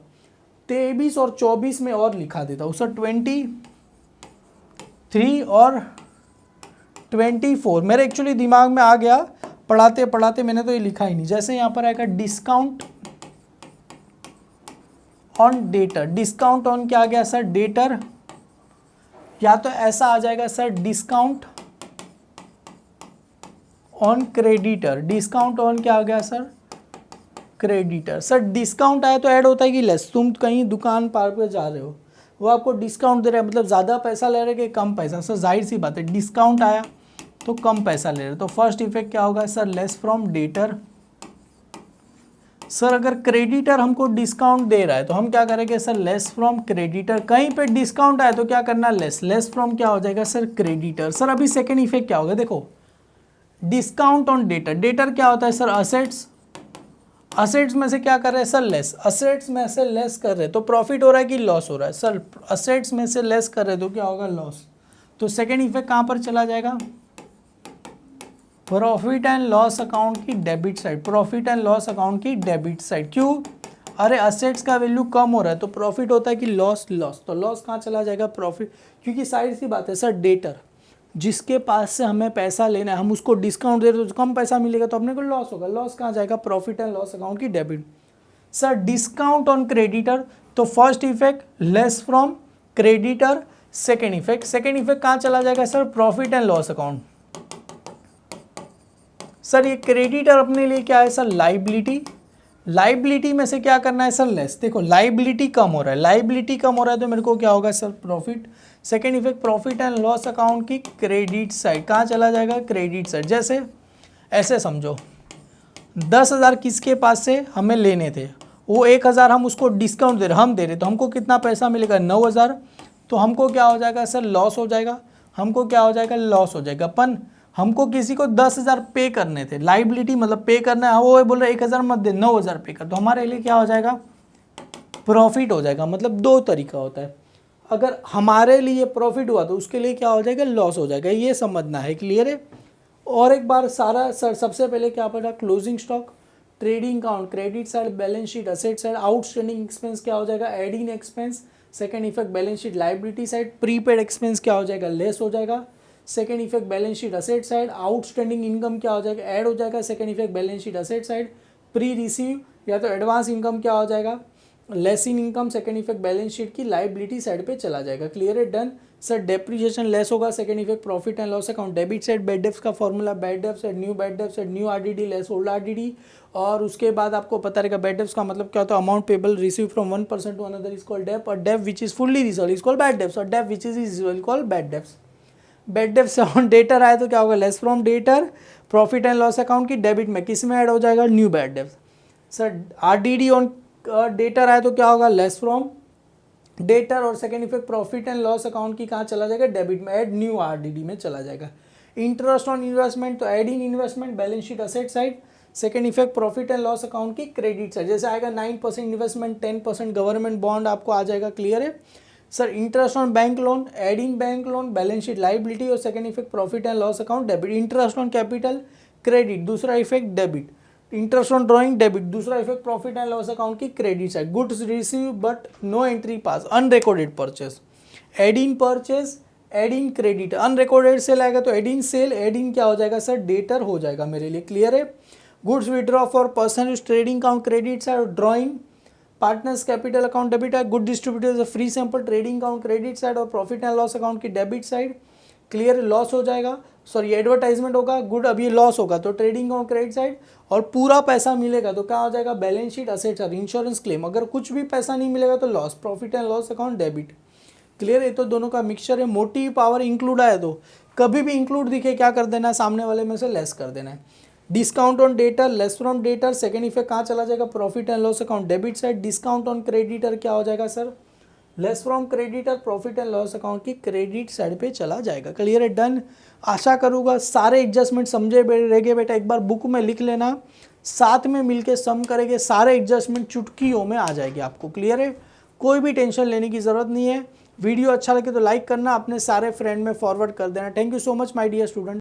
23 और 24 में और लिखा देता हूँ सर। 23 और 24 मेरे एक्चुअली दिमाग में आ गया, पढ़ाते पढ़ाते मैंने तो ये लिखा ही नहीं। जैसे यहाँ पर आएगा discount on debtor, discount on क्या आ गया सर, डेटर, या तो ऐसा आ जाएगा sir discount on creditor. Discount on क्या आ गया सर, क्रेडिटर। सर डिस्काउंट आया तो ऐड होता है कि लेस। तुम कहीं दुकान पार पे जा रहे हो, वो आपको डिस्काउंट दे रहा है, मतलब ज़्यादा पैसा ले रहे हैं कि कम पैसा। सर जाहिर सी बात है, डिस्काउंट आया तो कम पैसा ले रहे, तो फर्स्ट इफेक्ट क्या होगा sir, less from debtor. Sir अगर क्रेडिटर हमको डिस्काउंट दे रहा है तो हम क्या करेंगे सर, लेस फ्रॉम क्रेडिटर। कहीं पे डिस्काउंट आए तो क्या करना, लेस। लेस फ्रॉम क्या हो जाएगा सर, क्रेडिटर। सर अभी सेकेंड इफेक्ट क्या होगा, देखो डिस्काउंट ऑन डेटर। डेटर क्या होता है सर, असेट्स। असेट्स में से क्या कर रहे हैं सर, लेस। असेट्स में से लेस कर रहे हैं तो प्रॉफिट हो रहा है कि लॉस हो रहा है सर, असेट्स में से लेस कर रहे हैं तो क्या होगा, लॉस। तो सेकेंड इफेक्ट कहाँ पर चला जाएगा, प्रॉफिट एंड लॉस अकाउंट की debit side. Profit and loss account की डेबिट साइड। क्यों, अरे असेट्स का वैल्यू कम हो रहा है तो प्रॉफिट होता है कि लॉस, लॉस। तो लॉस कहाँ चला जाएगा, प्रॉफिट। क्योंकि साइड सी बात है सर, डेटर जिसके पास से हमें पैसा लेना है, हम उसको डिस्काउंट दे रहे तो कम पैसा मिलेगा तो अपने को लॉस होगा। लॉस कहाँ जाएगा, प्रॉफिट एंड लॉस अकाउंट की debit. Sir discount on creditor, तो first effect less from creditor. Second effect कहाँ चला जाएगा sir, profit and loss account. Sir ये क्रेडिटर अपने लिए क्या है सर, लाइबिलिटी। लाइबिलिटी में से क्या करना है सर, लेस। देखो लाइबिलिटी कम हो रहा है, लाइबिलिटी कम हो रहा है तो मेरे को क्या होगा sir, profit. Second effect profit and loss account की क्रेडिट साइड। कहाँ चला जाएगा, क्रेडिट साइड। जैसे ऐसे समझो 10,000 किसके पास से हमें लेने थे, वो 1,000 हम उसको डिस्काउंट दे रहे, हम दे रहे, तो हमको कितना पैसा मिलेगा, 9,000। तो हमको क्या हो जाएगा सर, लॉस हो जाएगा। हमको क्या हो जाएगा, लॉस हो जाएगा। अपन हमको किसी को 10,000 पे करने थे, लाइबिलिटी मतलब पे करना है, वो बोल रहे 1,000 मत दे, 9,000 पे कर। तो हमारे लिए क्या हो जाएगा, प्रॉफिट हो जाएगा। मतलब दो तरीका होता है, अगर हमारे लिए प्रॉफिट हुआ तो उसके लिए क्या हो जाएगा, लॉस हो जाएगा। ये समझना है, क्लियर है। और एक बार सारा सर, सबसे पहले क्या पड़ा, closing stock, trading account, credit side, balance sheet, asset side, outstanding expense क्या हो जाएगा, adding expense. Second effect balance sheet liability side, prepaid expense क्या हो जाएगा, लेस हो जाएगा। Second effect balance sheet asset side, outstanding income क्या हो जाएगा, ऐड हो जाएगा। Second effect balance sheet asset side, pre receive या तो एडवांस इनकम क्या हो जाएगा, less in income. Second effect balance sheet की लाइबिलिटी साइड पे चला जाएगा। क्लियर है, डन। सर डेप्रिसिएशन लेस होगा। Second effect profit and loss account debit side, bad debts का formula, bad debts at new bad debts at new RDD less old RDD. और उसके बाद आपको पता रहेगा बैड डेब्ट्स का मतलब क्या होता है, amount payable receive from one person to another is called डेब्ट, और डेब्ट which is fully resolve is called bad debts, और डेब्ट which is called bad debts. Bad debts on debtor आए तो क्या होगा, less from debtor. Profit and loss account की डेबिट में किस में ऐड हो जाएगा, new bad debts. Sir RDD on debtor आए तो क्या होगा, लेस फ्रॉम डेटर। और second effect profit and loss account की कहाँ चला जाएगा, डेबिट में, ऐड न्यू आरडीडी में चला जाएगा। इंटरेस्ट ऑन इन्वेस्टमेंट तो add in investment, balance sheet asset side. Second effect profit and loss account की क्रेडिट साइड, जैसे आएगा 9% इन्वेस्टमेंट, 10% गवर्नमेंट बॉन्ड आपको आ जाएगा। क्लियर है sir. Interest on bank loan, add in bank loan, balance sheet liability. और second effect profit and loss account debit. Interest on capital, credit, दूसरा effect debit, interest on drawing debit, दूसरा effect profit and loss account की credit side, goods receive but no entry pass, unrecorded purchase, add in purchase, add in credit, unrecorded sale आएगा तो add in sale, add in क्या हो जाएगा सर, डेटर हो जाएगा मेरे लिए, क्लियर है। Goods withdraw for person use trading account credit side, drawing partners capital account debit है, good distributors free sample trading account credit side और प्रॉफिट एंड लॉस अकाउंट की डेबिट साइड, क्लियर, लॉस हो जाएगा, सॉरी एडवर्टाइजमेंट होगा, गुड अभी लॉस होगा तो ट्रेडिंग अकाउंट क्रेडिट साइड, और पूरा पैसा मिलेगा तो क्या हो जाएगा, बैलेंस शीट असेट्स और इंश्योरेंस क्लेम, अगर कुछ भी पैसा नहीं मिलेगा तो loss, profit and loss account debit, clear है। तो दोनों का मिक्सचर है, मोटिव पावर इंक्लूड आए तो कभी भी इंक्लूड दिखे क्या कर देना है, सामने वाले में से लेस कर देना है। Discount on debtor, less from debtor, second effect कहाँ चला जाएगा, profit and loss account debit side. Discount on creditor क्या हो जाएगा sir, less from creditor, profit and loss account की क्रेडिट साइड पे चला जाएगा, क्लियर है, डन। आशा करूँगा सारे एडजस्टमेंट समझे रहेंगे बेटा, एक बार बुक में लिख लेना, साथ में मिलके सम करेंगे, सारे एडजस्टमेंट चुटकियों में आ जाएगी आपको, क्लियर है, कोई भी टेंशन लेने की ज़रूरत नहीं है। वीडियो अच्छा लगे तो लाइक करना, अपने सारे फ्रेंड में फॉरवर्ड कर देना। Thank you so much my dear student.